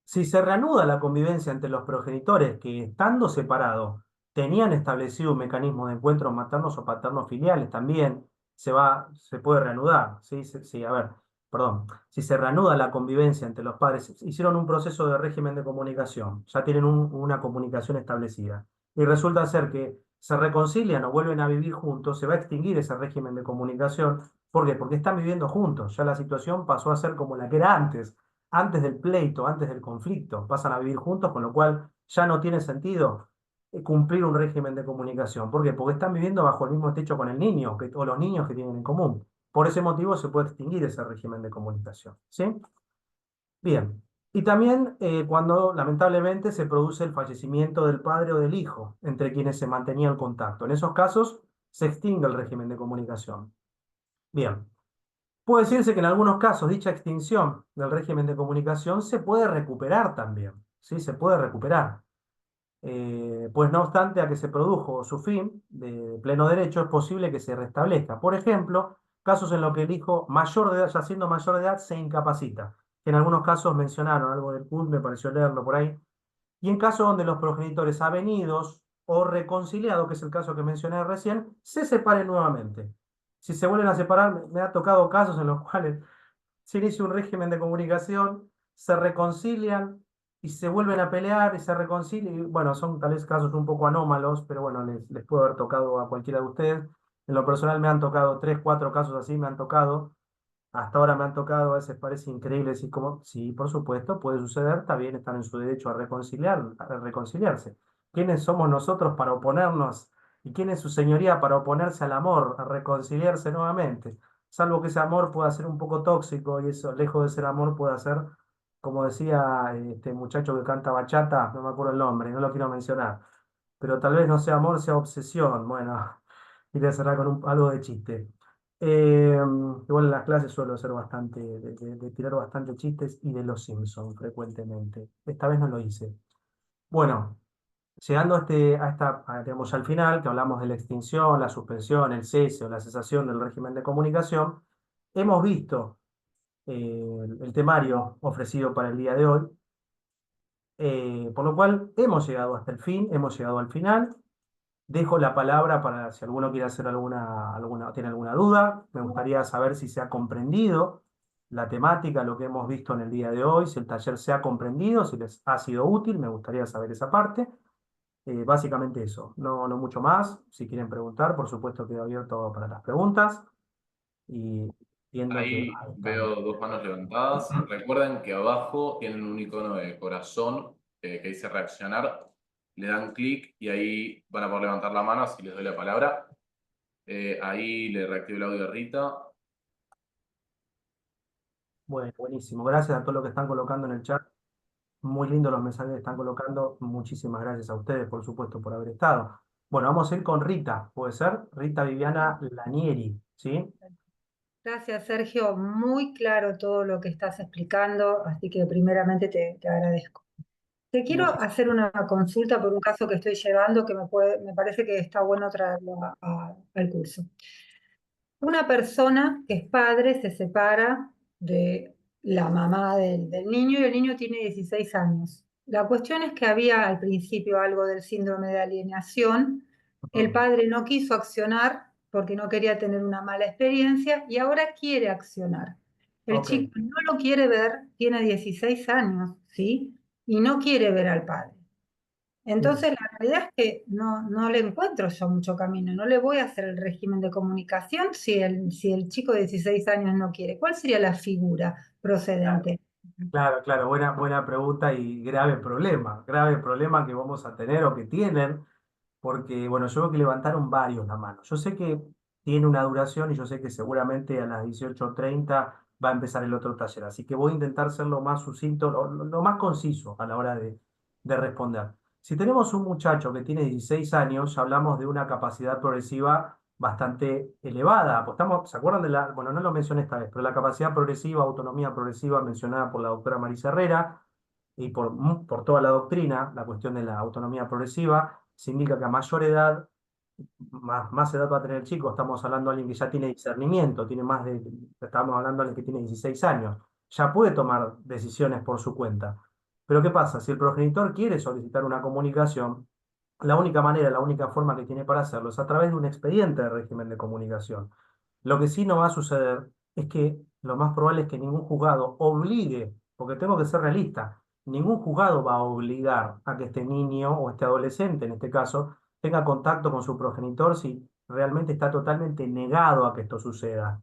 Si se reanuda la convivencia entre los progenitores que, estando separados, tenían establecido un mecanismo de encuentros maternos o paternos filiales, también se puede reanudar. ¿Sí? Sí, a ver, perdón. Si se reanuda la convivencia entre los padres, hicieron un proceso de régimen de comunicación, ya tienen una comunicación establecida, y resulta ser que se reconcilian o vuelven a vivir juntos, se va a extinguir ese régimen de comunicación. ¿Por qué? Porque están viviendo juntos, ya la situación pasó a ser como la que era antes del pleito, antes del conflicto, pasan a vivir juntos, con lo cual ya no tiene sentido cumplir un régimen de comunicación. ¿Por qué? Porque están viviendo bajo el mismo techo con el niño o los niños que tienen en común. Por ese motivo se puede extinguir ese régimen de comunicación. ¿Sí? Bien. Y también cuando lamentablemente se produce el fallecimiento del padre o del hijo, entre quienes se mantenía el contacto. En esos casos se extingue el régimen de comunicación. Bien. Puede decirse que en algunos casos dicha extinción del régimen de comunicación se puede recuperar también, ¿sí? Se puede recuperar. Pues no obstante a que se produjo su fin de pleno derecho, es posible que se restablezca. Por ejemplo, casos en los que el hijo mayor de edad, ya siendo mayor de edad, se incapacita. En algunos casos mencionaron algo del PUD, me pareció leerlo por ahí. Y en casos donde los progenitores avenidos o reconciliados, que es el caso que mencioné recién, se separen nuevamente. Si se vuelven a separar, me ha tocado casos en los cuales se inicia un régimen de comunicación, se reconcilian y se vuelven a pelear y se reconcilian. Y, bueno, son tal vez casos un poco anómalos, pero bueno, les puede haber tocado a cualquiera de ustedes. En lo personal me han tocado tres, cuatro casos así, me han tocado. Hasta ahora me han tocado, a veces parece increíble decir como, sí, por supuesto, puede suceder, está bien, están en su derecho a reconciliarse. ¿Quiénes somos nosotros para oponernos? ¿Y quién es su señoría para oponerse al amor, a reconciliarse nuevamente? Salvo que ese amor pueda ser un poco tóxico y eso, lejos de ser amor, pueda ser, como decía este muchacho que canta bachata, no me acuerdo el nombre, no lo quiero mencionar, pero tal vez no sea amor, sea obsesión. Bueno, iré a cerrar con algo de chiste. Igual en las clases suelo ser bastante, de tirar bastante chistes y de los Simpsons frecuentemente. Esta vez no lo hice. Bueno, llegando digamos, al final, que hablamos de la extinción, la suspensión, el cese o la cesación del régimen de comunicación, hemos visto el temario ofrecido para el día de hoy, por lo cual hemos llegado hasta el fin, hemos llegado al final. Dejo la palabra para si alguno quiere hacer tiene alguna duda. Me gustaría saber si se ha comprendido la temática, lo que hemos visto en el día de hoy, si el taller se ha comprendido, si les ha sido útil, me gustaría saber esa parte. Básicamente eso, no mucho más. Si quieren preguntar, por supuesto quedo abierto para las preguntas y viendo que Ahí ahí están. veo dos manos levantadas. Recuerden que abajo tienen un icono de corazón que dice reaccionar. Le dan clic y ahí van a poder levantar la mano si les doy la palabra. Ahí le reactivo el audio de Rita. Bueno, buenísimo. Gracias a todos los que están colocando en el chat. Muy lindos los mensajes que están colocando. Muchísimas gracias a ustedes, por supuesto, por haber estado. Bueno, vamos a ir con Rita, ¿puede ser? Rita Viviana Lanieri, ¿sí? Gracias, Sergio. Muy claro todo lo que estás explicando, así que primeramente te agradezco. Te quiero Muchis- hacer una consulta por un caso que estoy llevando que me parece que está bueno traerlo al curso. Una persona que es padre se separa de la mamá del niño y el niño tiene 16 años. La cuestión es que había al principio algo del síndrome de alienación. El Ujú. padre no quiso accionar porque no quería tener una mala experiencia y ahora quiere accionar. El Ok, chico no lo quiere ver, tiene 16 años, ¿sí? Y no quiere ver al padre. bien. Entonces, la realidad es que no le encuentro yo mucho camino. No le voy a hacer el régimen de comunicación si el chico de 16 años no quiere. ¿Cuál sería la figura Claro, procedente? claro, buena pregunta y grave problema que vamos a tener o que tienen, porque, bueno, yo veo que levantaron varios la mano. Yo sé que tiene una duración y yo sé que seguramente a las 18:30 va a empezar el otro taller, así que voy a intentar ser lo más sucinto, lo más conciso a la hora de responder. Si tenemos un muchacho que tiene 16 años, ya hablamos de una capacidad progresiva bastante elevada. Apostamos, ¿se acuerdan bueno, no lo mencioné esta vez, pero la capacidad progresiva, autonomía progresiva mencionada por la doctora Marisa Herrera? y por toda la doctrina, la cuestión de la autonomía progresiva, se indica que a mayor edad, más edad va a tener el chico. Estamos hablando de alguien que ya tiene discernimiento, estamos hablando de alguien que tiene 16 años, ya puede tomar decisiones por su cuenta. Pero ¿qué pasa? Si el progenitor quiere solicitar una comunicación, la única manera, la única forma que tiene para hacerlo es a través de un expediente de régimen de comunicación. Lo que sí no va a suceder es que lo más probable es que ningún juzgado obligue, porque tengo que ser realista, ningún juzgado va a obligar a que este niño o este adolescente, en este caso, tenga contacto con su progenitor si realmente está totalmente negado a que esto suceda.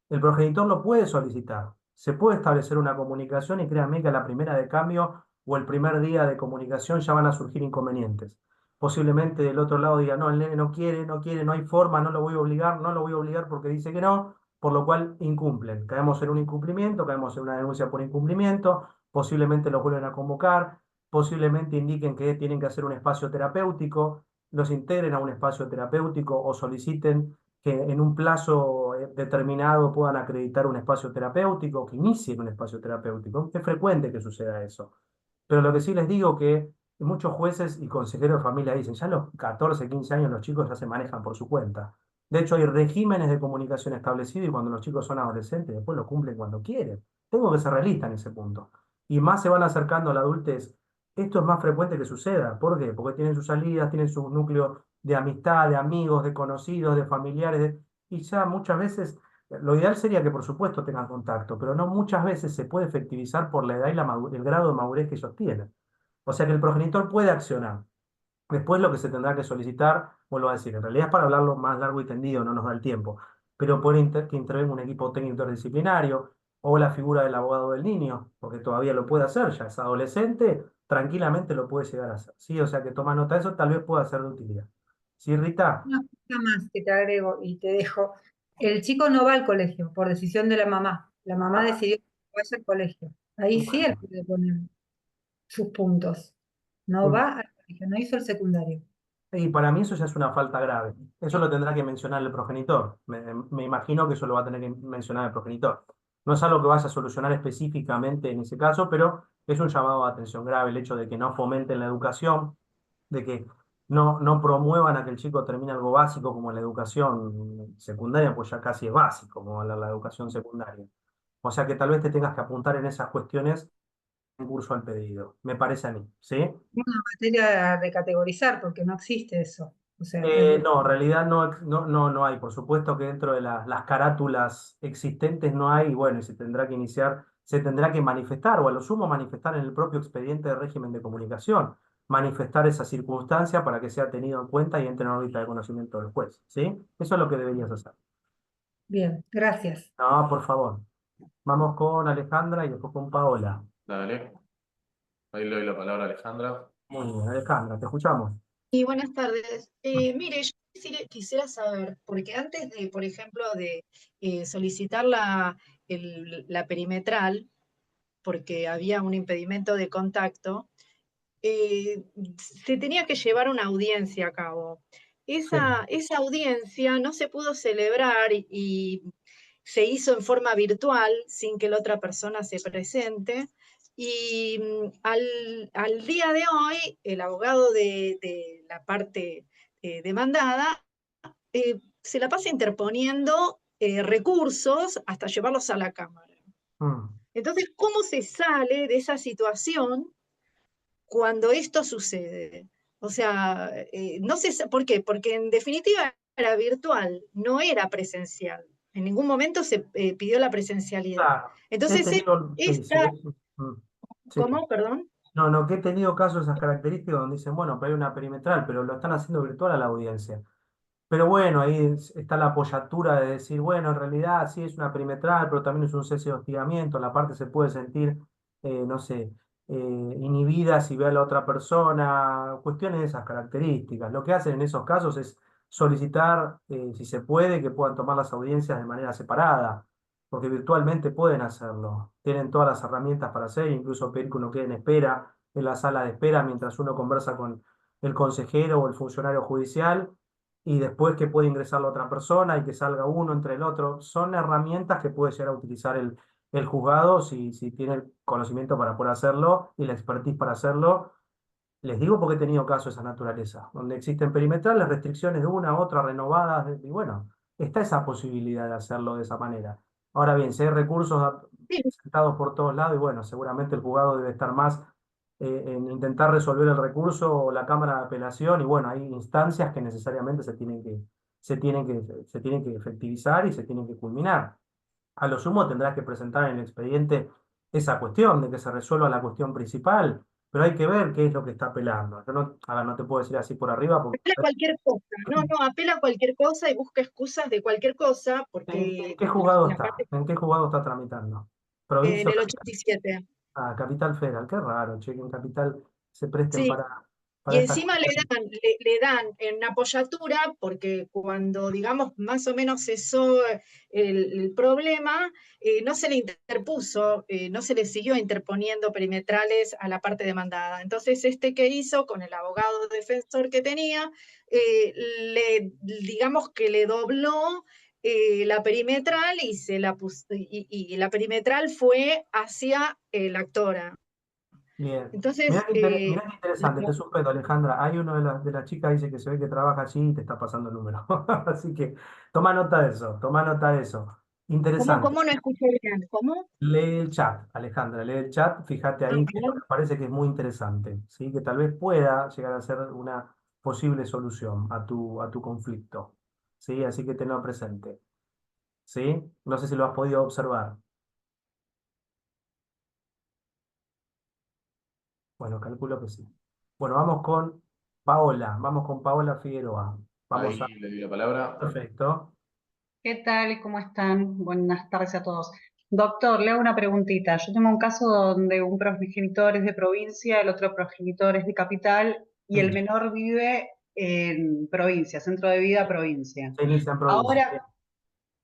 El progenitor lo puede solicitar, se puede establecer una comunicación y créanme que a la primera de cambio o el primer día de comunicación ya van a surgir inconvenientes. Posiblemente del otro lado diga, no, el nene no quiere, no quiere, no hay forma, no lo voy a obligar, no lo voy a obligar porque dice que no, por lo cual incumplen. Caemos en un incumplimiento, caemos en una denuncia por incumplimiento, posiblemente los vuelven a convocar, posiblemente indiquen que tienen que hacer un espacio terapéutico, los integren a un espacio terapéutico o soliciten que en un plazo determinado puedan acreditar un espacio terapéutico, que inicien un espacio terapéutico. Es frecuente que suceda eso. Pero lo que sí les digo que muchos jueces y consejeros de familia dicen, ya a los 14, 15 años los chicos ya se manejan por su cuenta. De hecho, hay regímenes de comunicación establecidos y cuando los chicos son adolescentes, después lo cumplen cuando quieren. Tengo que ser realista en ese punto. Y más se van acercando a la adultez. Esto es más frecuente que suceda. ¿Por qué? Porque tienen sus salidas, tienen su núcleo de amistad, de amigos, de conocidos, de familiares, y ya muchas veces, lo ideal sería que por supuesto tengan contacto, pero no muchas veces se puede efectivizar por la edad y el grado de madurez que ellos tienen. O sea que el progenitor puede accionar. Después lo que se tendrá que solicitar, vuelvo a decir, en realidad es para hablarlo más largo y tendido, no nos da el tiempo, pero puede que intervenga un equipo técnico interdisciplinario o la figura del abogado del niño, porque todavía lo puede hacer, ya es adolescente, tranquilamente lo puede llegar a hacer. ¿Sí? O sea que toma nota de eso, tal vez pueda ser de utilidad. ¿Sí, Rita? Una cosa más que te agrego y te dejo. El chico no va al colegio por decisión de la mamá. La mamá Ah, decidió que vaya al colegio. Ahí sí él bueno. puede poner sus puntos. No va al colegio, no hizo el secundario. Y para mí eso ya es una falta grave. Eso lo tendrá que mencionar el progenitor. Me imagino que eso lo va a tener que mencionar el progenitor. No es algo que vaya a solucionar específicamente en ese caso, pero es un llamado de atención grave el hecho de que no fomenten la educación, de que no promuevan a que el chico termine algo básico como la educación secundaria, pues ya casi es básico, como la educación secundaria. O sea que tal vez te tengas que apuntar en esas cuestiones en curso al pedido, me parece a mí, ¿sí? Una materia de categorizar porque no existe eso. O sea, No, en realidad no hay. Por supuesto que dentro de las carátulas existentes no hay, y bueno, y se tendrá que iniciar, se tendrá que manifestar, o a lo sumo manifestar en el propio expediente de régimen de comunicación, manifestar esa circunstancia para que sea tenido en cuenta y entre en órbita de conocimiento del juez, ¿sí? Eso es lo que deberías hacer. bien, gracias. No, por favor. Vamos con Alejandra y después con Paola. Dale. Ahí le doy la palabra a Alejandra. Muy bien, Alejandra, te escuchamos. Y buenas tardes. Mire, yo quisiera saber, porque antes de, por ejemplo, de solicitar la perimetral, porque había un impedimento de contacto, eh, se tenía que llevar una audiencia a cabo. Sí. Esa audiencia no se pudo celebrar y se hizo en forma virtual sin que la otra persona se presente. Y al día de hoy, el abogado de la parte demandada se la pasa interponiendo recursos hasta llevarlos a la Cámara. Mm. Entonces, ¿cómo se sale de esa situación cuando esto sucede? O sea, no sé por qué, porque en definitiva era virtual, no era presencial. En ningún momento se pidió la presencialidad. Claro. He Entonces, tenido, sí, sí, esta, mm, sí. ¿cómo? Perdón. No, no, que he tenido casos de esas características donde dicen, bueno, pero hay una perimetral, pero lo están haciendo virtual a la audiencia. Pero bueno, ahí está la apoyatura de decir, bueno, en realidad sí es una perimetral, pero también es un cese de hostigamiento, la parte se puede sentir, no sé, inhibida si ve a la otra persona, cuestiones de esas características. Lo que hacen en esos casos es solicitar, si se puede, que puedan tomar las audiencias de manera separada, porque virtualmente pueden hacerlo. Tienen todas las herramientas para hacer, incluso pedir que uno quede en espera, en la sala de espera, mientras uno conversa con el consejero o el funcionario judicial y después que puede ingresar la otra persona y que salga uno entre el otro. Son herramientas que puede llegar a utilizar el juzgado, si tiene el conocimiento para poder hacerlo y la expertise para hacerlo. Les digo porque he tenido casos de esa naturaleza, donde existen perimetrales, restricciones de una a otra, renovadas, y bueno, está esa posibilidad de hacerlo de esa manera. Ahora bien, si hay recursos Sí, sentados por todos lados, y bueno, seguramente el juzgado debe estar más en intentar resolver el recurso o la Cámara de Apelación, y bueno, hay instancias que necesariamente se tienen que efectivizar y se tienen que culminar. A lo sumo tendrás que presentar en el expediente esa cuestión, de que se resuelva la cuestión principal, pero hay que ver qué es lo que está apelando. Yo no, a ver, no te puedo decir así por arriba, porque apela a cualquier cosa. No, no, apela a cualquier cosa y busca excusas de cualquier cosa, ¿en porque qué juzgado la está? parte ¿En qué juzgado está tramitando? en ¿Provincia o el capital? 87. Ah, Capital Federal, qué raro, che, que en Capital se presten Sí, y para estas encima cuestiones. le dan en apoyatura, porque cuando, digamos, más o menos cesó el problema, no se le interpuso, no se le siguió interponiendo perimetrales a la parte demandada. Entonces, este que hizo con el abogado defensor que tenía, digamos que le dobló la perimetral y, y la perimetral fue hacia la actora. Bien. Entonces, Mirá qué interesante, te suspendo, Alejandra. Hay uno de las chicas dice que se ve que trabaja allí y te está pasando el número. Así que toma nota de eso, toma nota de eso. Interesante. ¿cómo no escuché bien? ¿Cómo? Lee el chat, Alejandra, lee el chat, fíjate A ahí que ver. me parece que es muy interesante, ¿sí? Que tal vez pueda llegar a ser una posible solución a tu conflicto, ¿sí? Así que tenlo presente, ¿sí? No sé si lo has podido observar. Bueno, calculo que sí. Bueno, vamos con Paola Figueroa. Vamos a... Ahí le doy la palabra. Perfecto. ¿Qué tal? ¿Cómo están? Buenas tardes a todos. Doctor, le hago una preguntita. Yo tengo un caso donde un progenitor es de provincia, el otro progenitor es de capital y el Sí, menor vive en provincia, centro de vida provincia. se inicia en provincia. Ahora,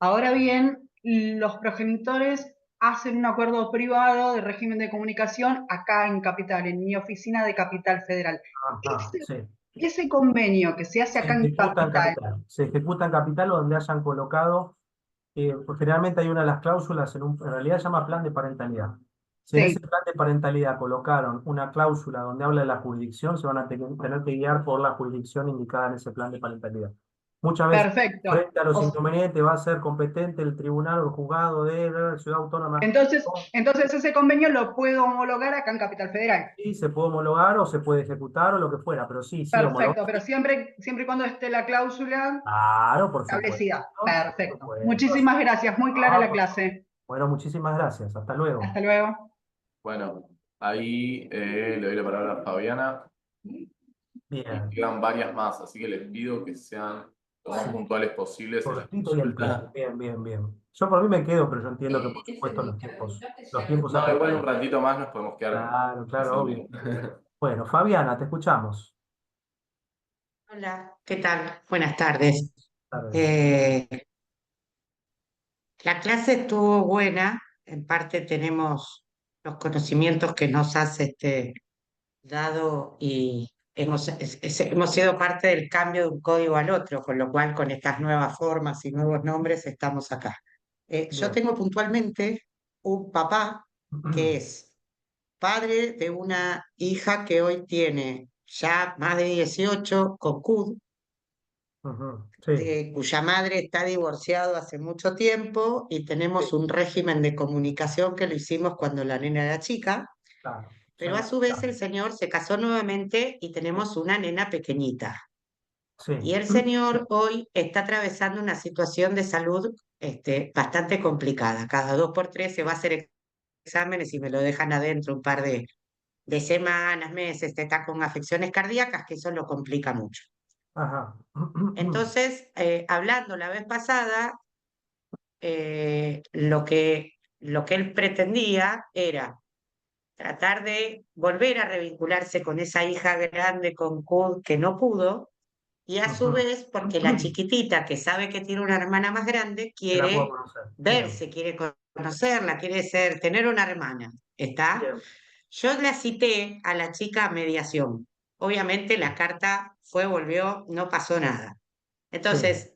ahora bien, los progenitores hacen un acuerdo privado de régimen de comunicación acá en Capital, en mi oficina de Capital Federal. Ajá, sí. Ese convenio que se hace Se acá en ejecuta en Capital, capital. Se ejecuta en capital o donde hayan colocado. Pues generalmente hay una de las cláusulas, en realidad se llama plan de parentalidad. Si en ese sí, plan de parentalidad colocaron una cláusula donde habla de la jurisdicción, se van a tener que guiar por la jurisdicción indicada en ese plan de parentalidad. Muchas veces, perfecto. frente a los inconvenientes, va a ser competente el tribunal o el juzgado de la ciudad autónoma. Entonces ese convenio lo puedo homologar acá en Capital Federal. Sí, se puede homologar o se puede ejecutar o lo que fuera, pero sí, sí, homologar. Perfecto, pero siempre y cuando esté la cláusula Claro, por supuesto. establecida. Por Perfecto. supuesto. Muchísimas gracias, muy clara Ah, la clase. bueno, muchísimas gracias. Hasta luego. Hasta luego. Bueno, ahí le doy la palabra a Fabiana. Y Bien. quedan varias más, así que les pido que sean lo más puntuales posibles en la Cortito y al pie. consulta. Bien, bien, bien. Yo por mí me quedo, pero yo entiendo que por supuesto los tiempos No, igual un apremian. ratito más nos podemos quedar Claro, claro, obvio. fácilmente. Bueno, Fabiana, te escuchamos. Hola, ¿qué tal? Buenas tardes. Tardes. Eh, la clase estuvo buena, en parte tenemos los conocimientos que nos has dado y hemos sido parte del cambio de un código al otro, con lo cual con estas nuevas formas y nuevos nombres estamos acá. Yo Bien. tengo puntualmente un papá que es padre de una hija que hoy tiene ya más de 18 con CUD, Ujú, sí, cuya madre está divorciado hace mucho tiempo y tenemos un régimen de comunicación que lo hicimos cuando la nena era chica, claro. pero a su vez el señor se casó nuevamente y tenemos una nena pequeñita. Sí. Y el señor hoy está atravesando una situación de salud bastante complicada. Cada 2 por 3 se va a hacer exámenes y me lo dejan adentro un par de semanas, meses, está con afecciones cardíacas, que eso lo complica mucho. Ajá. Entonces, hablando la vez pasada, lo que él pretendía era tratar de volver a revincularse con esa hija grande con CUD que no pudo, y a su Ujú. vez, porque la chiquitita que sabe que tiene una hermana más grande, Que la puedo quiere conocer. Bien, verse, quiere conocerla, quiere tener una hermana, ¿está? bien. Yo la cité a la chica a mediación. Obviamente la carta volvió, no pasó nada. Sí, Entonces,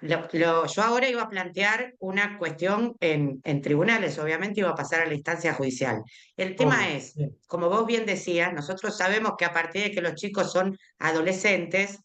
yo ahora iba a plantear una cuestión en tribunales, obviamente iba a pasar a la instancia judicial. El tema Obvio. es, Sí, como vos bien decías, nosotros sabemos que a partir de que los chicos son adolescentes,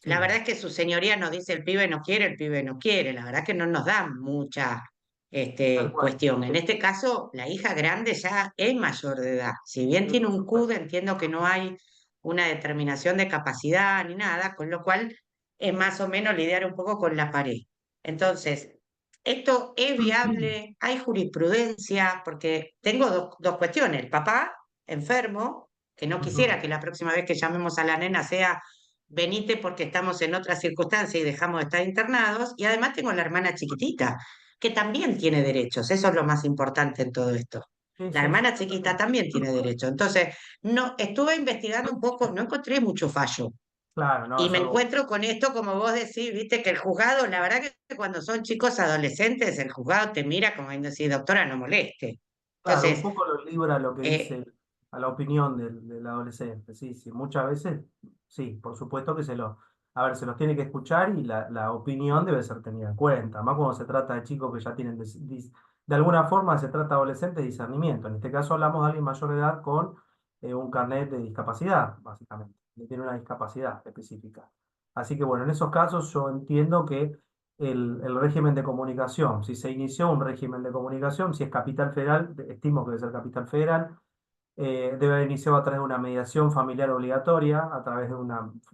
la sí, verdad es que su señoría nos dice el pibe no quiere, el pibe no quiere, la verdad que no nos dan mucha tal cual. cuestión. En este caso, la hija grande ya es mayor de edad. Si bien Sí, tiene por un CUD, supuesto. entiendo que no hay una determinación de capacidad ni nada, con lo cual es más o menos lidiar un poco con la pared. Entonces, ¿esto es viable? ¿Hay jurisprudencia? Porque tengo dos cuestiones. El papá, enfermo, que no quisiera Ujú. que la próxima vez que llamemos a la nena sea venite porque estamos en otra circunstancia y dejamos de estar internados. Y además tengo la hermana chiquitita, que también tiene derechos. Eso es lo más importante en todo esto. Sí, La sí, sí, hermana chiquita totalmente. también tiene derechos. Entonces, no, estuve investigando un poco, no encontré mucho fallo. Claro, no, Y es me algo. encuentro con esto, como vos decís, viste, que el juzgado, la verdad que cuando son chicos adolescentes, el juzgado te mira como diciendo, sí, doctora, no moleste. Claro, un Entonces, poco lo libra lo que eh, dice a la opinión del adolescente. Sí, sí, muchas veces, sí, por supuesto que a ver, se los tiene que escuchar y la opinión debe ser tenida en cuenta. Más cuando se trata de chicos que ya tienen, de alguna forma se trata de adolescentes de discernimiento. En este caso hablamos de alguien mayor de edad con un carnet de discapacidad, básicamente, que tiene una discapacidad específica. Así que bueno, en esos casos yo entiendo que el régimen de comunicación. Si se inició un régimen de comunicación, si es capital federal, estimo que debe ser capital federal, debe haber iniciado a través de una mediación familiar obligatoria, a través de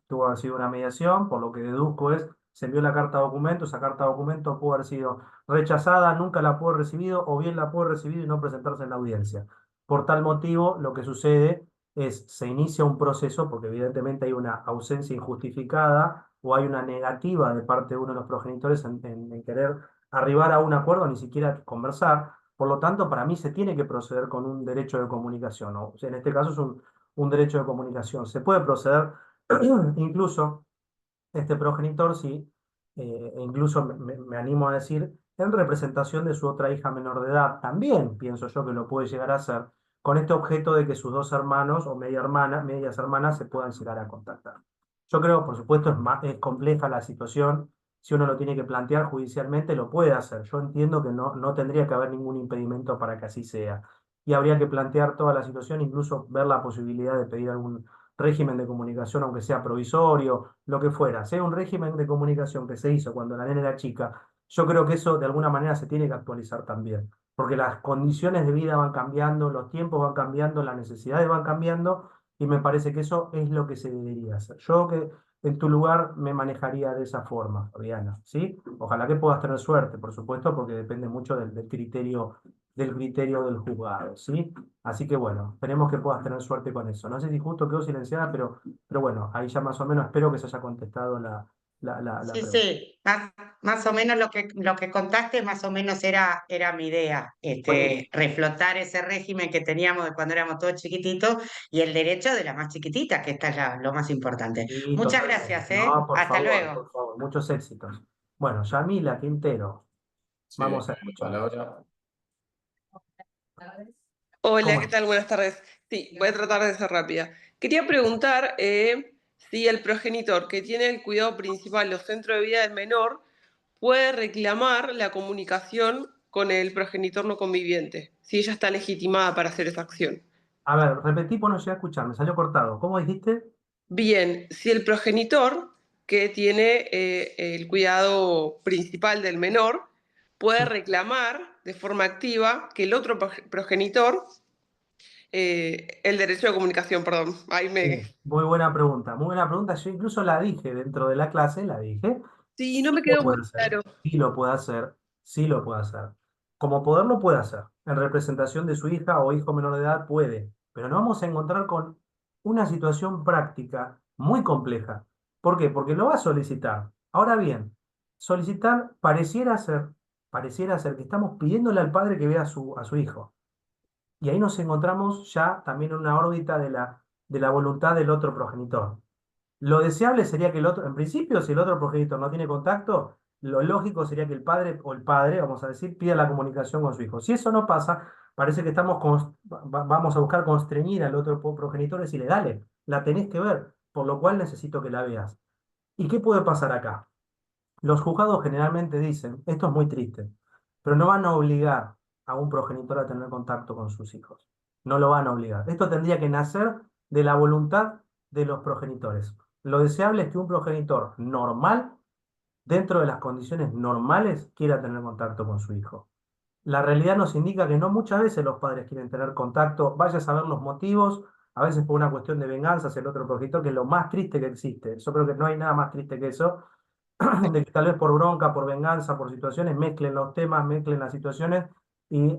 tuvo que haber sido una mediación, por lo que deduzco se envió la carta de documento, esa carta de documento pudo haber sido rechazada, nunca la pudo haber recibido, o bien la pudo haber recibido y no presentarse en la audiencia. Por tal motivo, lo que sucede se inicia un proceso, porque evidentemente hay una ausencia injustificada o hay una negativa de parte de uno de los progenitores en querer arribar a un acuerdo, ni siquiera conversar. Por lo tanto, para mí se tiene que proceder con un derecho de comunicación, ¿no? O sea, en este caso es un derecho de comunicación. Se puede proceder incluso este progenitor, sí, e incluso me animo a decir, en representación de su otra hija menor de edad, también pienso yo que lo puede llegar a hacer, con este objeto de que sus dos hermanos o medias hermanas se puedan llegar a contactar. Yo creo, por supuesto, es compleja la situación. Si uno lo tiene que plantear judicialmente, lo puede hacer. Yo entiendo que no tendría que haber ningún impedimento para que así sea. Y habría que plantear toda la situación, incluso ver la posibilidad de pedir algún régimen de comunicación, aunque sea provisorio, lo que fuera, sea un régimen de comunicación que se hizo cuando la nena era chica, yo creo que eso de alguna manera se tiene que actualizar también, porque las condiciones de vida van cambiando, los tiempos van cambiando, las necesidades van cambiando, y me parece que eso es lo que se debería hacer. Yo que en tu lugar me manejaría de esa forma, Fabiana, ¿sí? Ojalá que puedas tener suerte, por supuesto, porque depende mucho del criterio del juzgado, ¿sí? Así que bueno, esperemos que puedas tener suerte con eso. No sé si justo quedó silenciada, pero bueno, ahí ya más o menos espero que se haya contestado la sí, pregunta. sí, más o menos lo que contaste, más o menos era mi idea, Buenísimo. reflotar ese régimen que teníamos de cuando éramos todos chiquititos y el derecho de la más chiquitita, que esta es lo más importante. Sí, Muchas totalmente. gracias, ¿eh? No, Hasta luego. por favor, muchos éxitos. Bueno, Yamila Quintero, Sí, vamos a la escuchar. palabra. Hola, ¿Cómo ¿qué es? tal? Buenas tardes. Sí, voy a tratar de ser rápida. Quería preguntar si el progenitor que tiene el cuidado principal o centro de vida del menor puede reclamar la comunicación con el progenitor no conviviente, si ella está legitimada para hacer esa acción. A ver, repetí, pues no llegué a escuchar, me salió cortado. ¿Cómo dijiste? Bien, si el progenitor que tiene el cuidado principal del menor puede Sí. reclamar de forma activa que el otro progenitor el derecho de comunicación, perdón. Ahí me. Sí, muy buena pregunta, muy buena pregunta. Yo incluso la dije dentro de la clase, la dije. Sí, no Sí me lo quedó muy puede hacer, claro. sí lo puede hacer, sí lo puede hacer. Como poder lo puede hacer. En representación de su hija o hijo menor de edad puede. Pero nos vamos a encontrar con una situación práctica muy compleja. ¿Por qué? Porque lo va a solicitar. Ahora bien, solicitar pareciera ser que estamos pidiéndole al padre que vea a su hijo. Y ahí nos encontramos ya también en una órbita de la voluntad del otro progenitor. Lo deseable sería que el otro, en principio, si el otro progenitor no tiene contacto, lo lógico sería que el padre o el padre, vamos a decir, pida la comunicación con su hijo. Si eso no pasa, parece que vamos a buscar constreñir al otro progenitor y decirle, dale, la tenés que ver, por lo cual necesito que la veas. ¿Y qué puede pasar acá? Los juzgados generalmente dicen, esto es muy triste, pero no van a obligar a un progenitor a tener contacto con sus hijos. No lo van a obligar. Esto tendría que nacer de la voluntad de los progenitores. Lo deseable es que un progenitor normal, dentro de las condiciones normales, quiera tener contacto con su hijo. La realidad nos indica que no muchas veces los padres quieren tener contacto, vaya a saber los motivos, a veces por una cuestión de venganza hacia el otro progenitor, que es lo más triste que existe. Yo creo que no hay nada más triste que eso, de que tal vez por bronca, por venganza, por situaciones, mezclen los temas, mezclen las situaciones y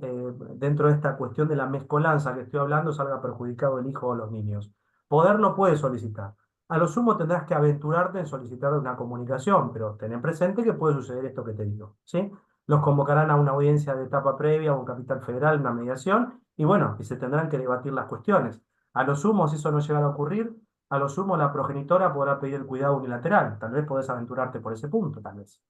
dentro de esta cuestión de la mezcolanza que estoy hablando salga perjudicado el hijo o los niños. Poder lo puede solicitar. A lo sumo tendrás que aventurarte en solicitar una comunicación, pero ten presente que puede suceder esto que te digo, ¿sí? Los convocarán a una audiencia de etapa previa o un capital federal, una mediación, y bueno, y se tendrán que debatir las cuestiones. A lo sumo, si eso no llegara a ocurrir, a lo sumo la progenitora podrá pedir el cuidado unilateral. Tal vez podés aventurarte por ese punto, tal vez.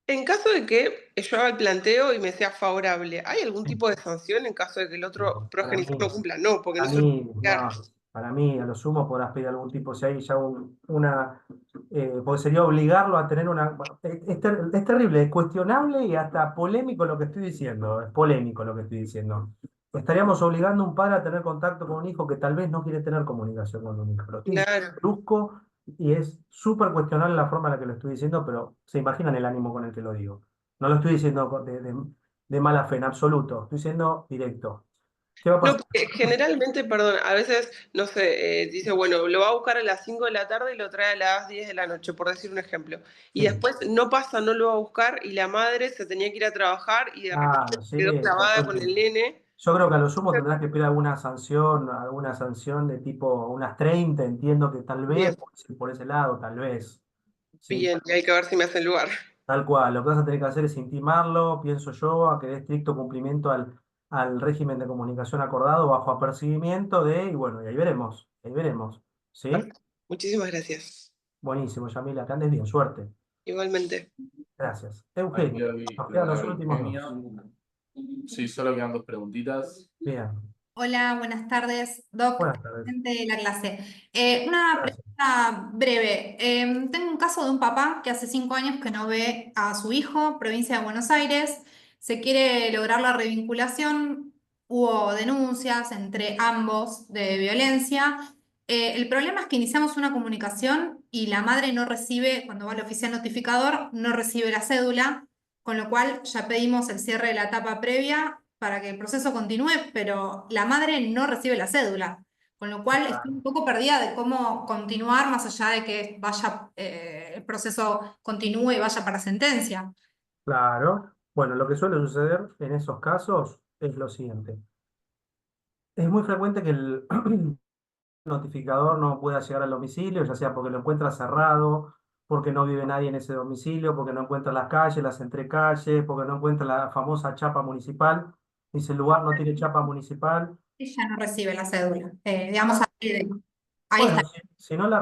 En caso de que yo haga el planteo y me sea favorable, ¿hay algún Sí. tipo de sanción en caso de que el otro Para progenitor mí, no cumpla? No, porque no para se lo mí, puede no, negar. para mí, a lo sumo podrás pedir algún tipo, si hay ya porque sería obligarlo a tener una, bueno, es terrible, es cuestionable y hasta polémico lo que estoy diciendo, es polémico lo que estoy diciendo. Estaríamos obligando a un padre a tener contacto con un hijo que tal vez no quiere tener comunicación con un hijo. Lo estoy diciendo Claro. brusco y es súper cuestionable la forma en la que lo estoy diciendo, pero se imaginan el ánimo con el que lo digo. No lo estoy diciendo de mala fe, en absoluto, estoy siendo directo. ¿Qué va a No, pasar? porque generalmente, perdón, a veces, no sé, dice, bueno, lo va a buscar a las 5 de la tarde y lo trae a las 10 de la noche, por decir un ejemplo. Y Sí, después no pasa, no lo va a buscar y la madre se tenía que ir a trabajar y de repente claro, sí, quedó clavada con el nene. yo creo que a lo sumo tendrás que pedir alguna sanción de tipo unas 30, entiendo que tal vez Bien, por ese lado, tal vez, ¿sí? bien, y hay que ver si me hacen lugar. Tal cual, lo que vas a tener que hacer es intimarlo, pienso yo, a que dé estricto cumplimiento al régimen de comunicación acordado bajo apercibimiento y bueno, y ahí veremos, ¿sí? Perfecto. Muchísimas gracias. Buenísimo, Yamila, que andes bien, suerte. Alemente. Gracias. Ahí Eugenio, le nos doy la quedan los palabra a últimos Eugenia. dos. Sí, solo quedan dos preguntitas. Bien, Hola, buenas tardes, Doc, buenas tardes. presente de la clase. Una Gracias. pregunta breve. Tengo un caso de un papá que hace 5 años que no ve a su hijo, provincia de Buenos Aires. Se quiere lograr la revinculación. Hubo denuncias entre ambos de violencia. El problema es que iniciamos una comunicación y la madre no recibe, cuando va al oficial notificador, no recibe la cédula, con lo cual ya pedimos el cierre de la etapa previa para que el proceso continúe, pero la madre no recibe la cédula, con lo cual estoy un poco perdida de cómo continuar más allá de que el proceso continúe y vaya para sentencia. Claro. Bueno, lo que suele suceder en esos casos es lo siguiente. Es muy frecuente que el notificador no pueda llegar al domicilio, ya sea porque lo encuentra cerrado, porque no vive nadie en ese domicilio, porque no encuentra las calles, las entrecalles, porque no encuentra la famosa chapa municipal. Dice, el lugar no tiene chapa municipal. Ella no recibe la cédula. Digamos, ahí Bueno, está. si no la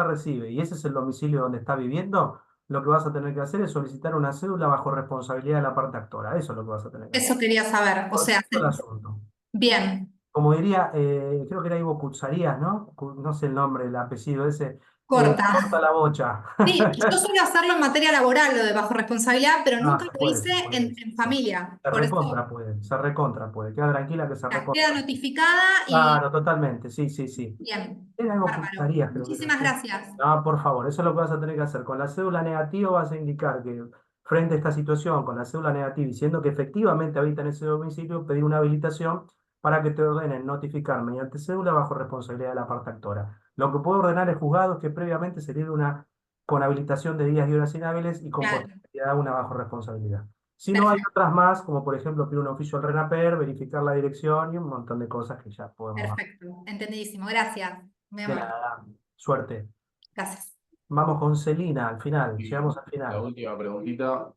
recibe y ese es el domicilio donde está viviendo, lo que vas a tener que hacer es solicitar una cédula bajo responsabilidad de la parte actora. Eso es lo que vas a tener que hacer. Eso quería saber. O sea, Cortito el asunto. bien, Como diría, creo que era Ivo Cucharías, ¿no? No sé el nombre, el apellido ese. Corta corta. la bocha. Sí, yo suelo hacerlo en materia laboral, lo de bajo responsabilidad, pero No, nunca se lo puede, hice se puede. en familia. Se Por eso recontra puede, se recontra puede. Queda tranquila que se queda recontra. notificada y Claro, totalmente, sí, sí, sí. bien. Era Ivo Bárbaro. Cucharías, creo que era, Muchísimas sí. gracias. No, por favor, eso es lo que vas a tener que hacer. Con la cédula negativa vas a indicar que frente a esta situación, con la cédula negativa, diciendo que efectivamente habita en ese domicilio, pedir una habilitación para que te ordenen notificar mediante cédula bajo responsabilidad de la parte actora. Lo que puede ordenar el juzgado es que previamente se dé una con habilitación de días y horas inhábiles y con Claro, posterioridad una bajo responsabilidad. Si no, hay perfecto, otras más, como por ejemplo pedir un oficio al RENAPER, verificar la dirección y un montón de cosas que ya podemos hacer. perfecto. Entendidísimo. Gracias. Muy De amable. nada, suerte. Gracias. Vamos con Celina al final, Y llegamos al la final. última preguntita,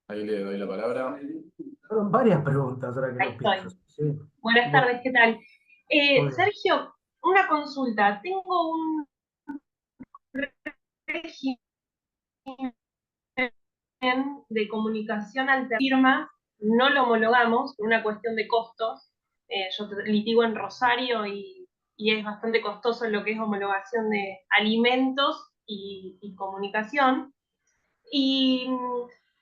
ahí le doy la palabra. Fueron varias preguntas ahora que Ahí lo pienso. estoy. Sí. Buenas Bueno, tardes, ¿qué tal? muy bien. Sergio, una consulta. Tengo un régimen de comunicación ante firmas, no lo homologamos por una cuestión de costos. Yo litigo en Rosario y es bastante costoso lo que es homologación de alimentos y comunicación. Y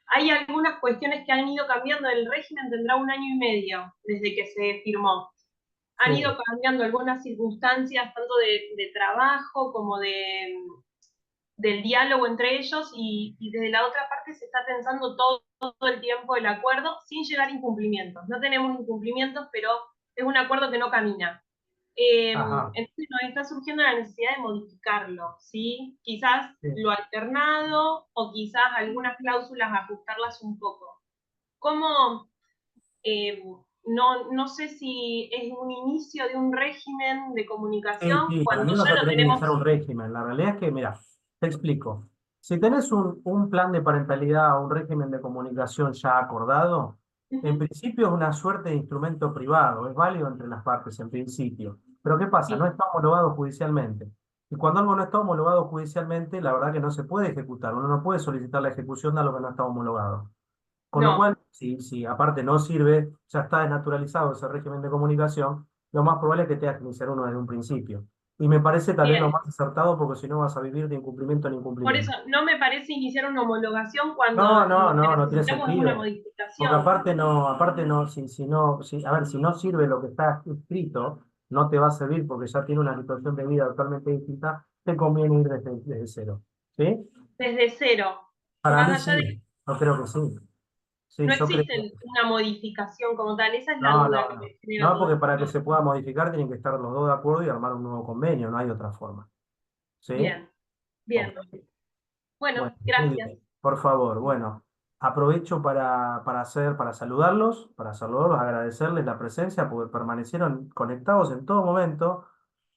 hay algunas cuestiones que han ido cambiando. El régimen tendrá 1 año y medio desde que se firmó. Han Sí. ido cambiando algunas circunstancias, tanto de trabajo como del diálogo entre ellos, y desde la otra parte se está pensando todo el tiempo el acuerdo sin llegar a incumplimientos. No tenemos incumplimientos, pero es un acuerdo que no camina. Ajá. Entonces nos está surgiendo la necesidad de modificarlo, ¿sí? Quizás Sí. lo alternado o quizás algunas cláusulas ajustarlas un poco. ¿Cómo? No sé si es un inicio de un régimen de comunicación Sí, para cuando mí vas ya a lo tener que iniciar tenemos. un régimen. La realidad es que, mira, te explico. Si tenés un plan de parentalidad o un régimen de comunicación ya acordado, en principio es una suerte de instrumento privado, es válido entre las partes en principio. Pero ¿qué pasa? No está homologado judicialmente. Y cuando algo no está homologado judicialmente, la verdad que no se puede ejecutar. Uno no puede solicitar la ejecución de algo que no está homologado. Con lo No, cual, si aparte no sirve, ya está desnaturalizado ese régimen de comunicación, lo más probable es que tengas que iniciar uno desde un principio. Y me parece también lo bien. más acertado porque si no vas a vivir de incumplimiento en Por eso incumplimiento. no me parece iniciar una homologación cuando No, no, lo que no, no tiene necesitamos es una sentido. Porque modificación. aparte no, a ver, si no sirve lo que está escrito, no te va a servir porque ya tiene una situación de vida totalmente distinta, te conviene ir desde cero. ¿Sí? Desde cero. Para mí Más allá sí, de que yo creo que sí. Sí, no yo creo. existe una modificación como tal, esa es la No, duda no, que me no. genera No, todo porque esto. para que se pueda modificar tienen que estar los dos de acuerdo y armar un nuevo convenio, no hay otra forma. ¿Sí? Bien, Ok. bien. Bueno, Bueno, muy gracias. bien. Por favor, bueno, aprovecho para saludarlos, agradecerles la presencia, porque permanecieron conectados en todo momento.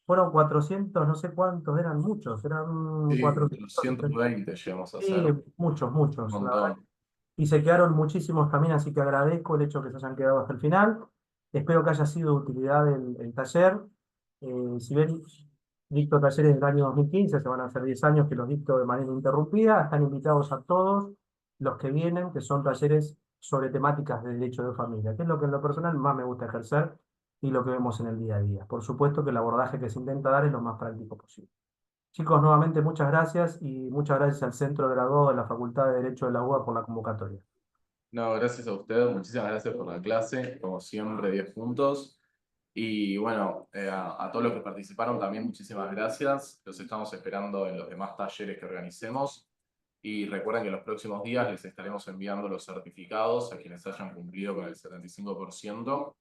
Fueron 400, no sé cuántos, eran muchos, eran Sí, 400. 220 llegamos a Sí, hacer. muchos, Un muchos, la verdad. montón. Y se quedaron muchísimos también, así que agradezco el hecho que se hayan quedado hasta el final. Espero que haya sido de utilidad el taller. Si bien dicto talleres del año 2015, se van a hacer 10 años que los dicto de manera interrumpida. Están invitados a todos los que vienen, que son talleres sobre temáticas de derecho de familia, que es lo que en lo personal más me gusta ejercer y lo que vemos en el día a día. Por supuesto que el abordaje que se intenta dar es lo más práctico posible. Chicos, nuevamente muchas gracias y muchas gracias al Centro de Graduado de la Facultad de Derecho de la UBA por la convocatoria. No, gracias a ustedes, muchísimas gracias por la clase, como siempre, 10 puntos. Y bueno, a todos los que participaron también muchísimas gracias. Los estamos esperando en los demás talleres que organicemos. Y recuerden que en los próximos días les estaremos enviando los certificados a quienes hayan cumplido con el 75%.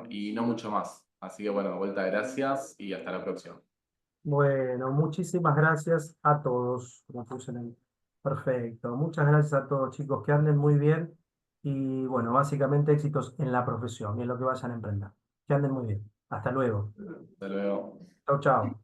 Y no mucho más. Así que bueno, de vuelta, gracias y hasta la próxima. Bueno, muchísimas gracias a todos. Como puse en Perfecto. Muchas gracias a todos, chicos, que anden muy bien. Y bueno, básicamente éxitos en la profesión y en lo que vayan a emprender. Que anden muy bien. Hasta luego. Hasta luego. Chau, chau.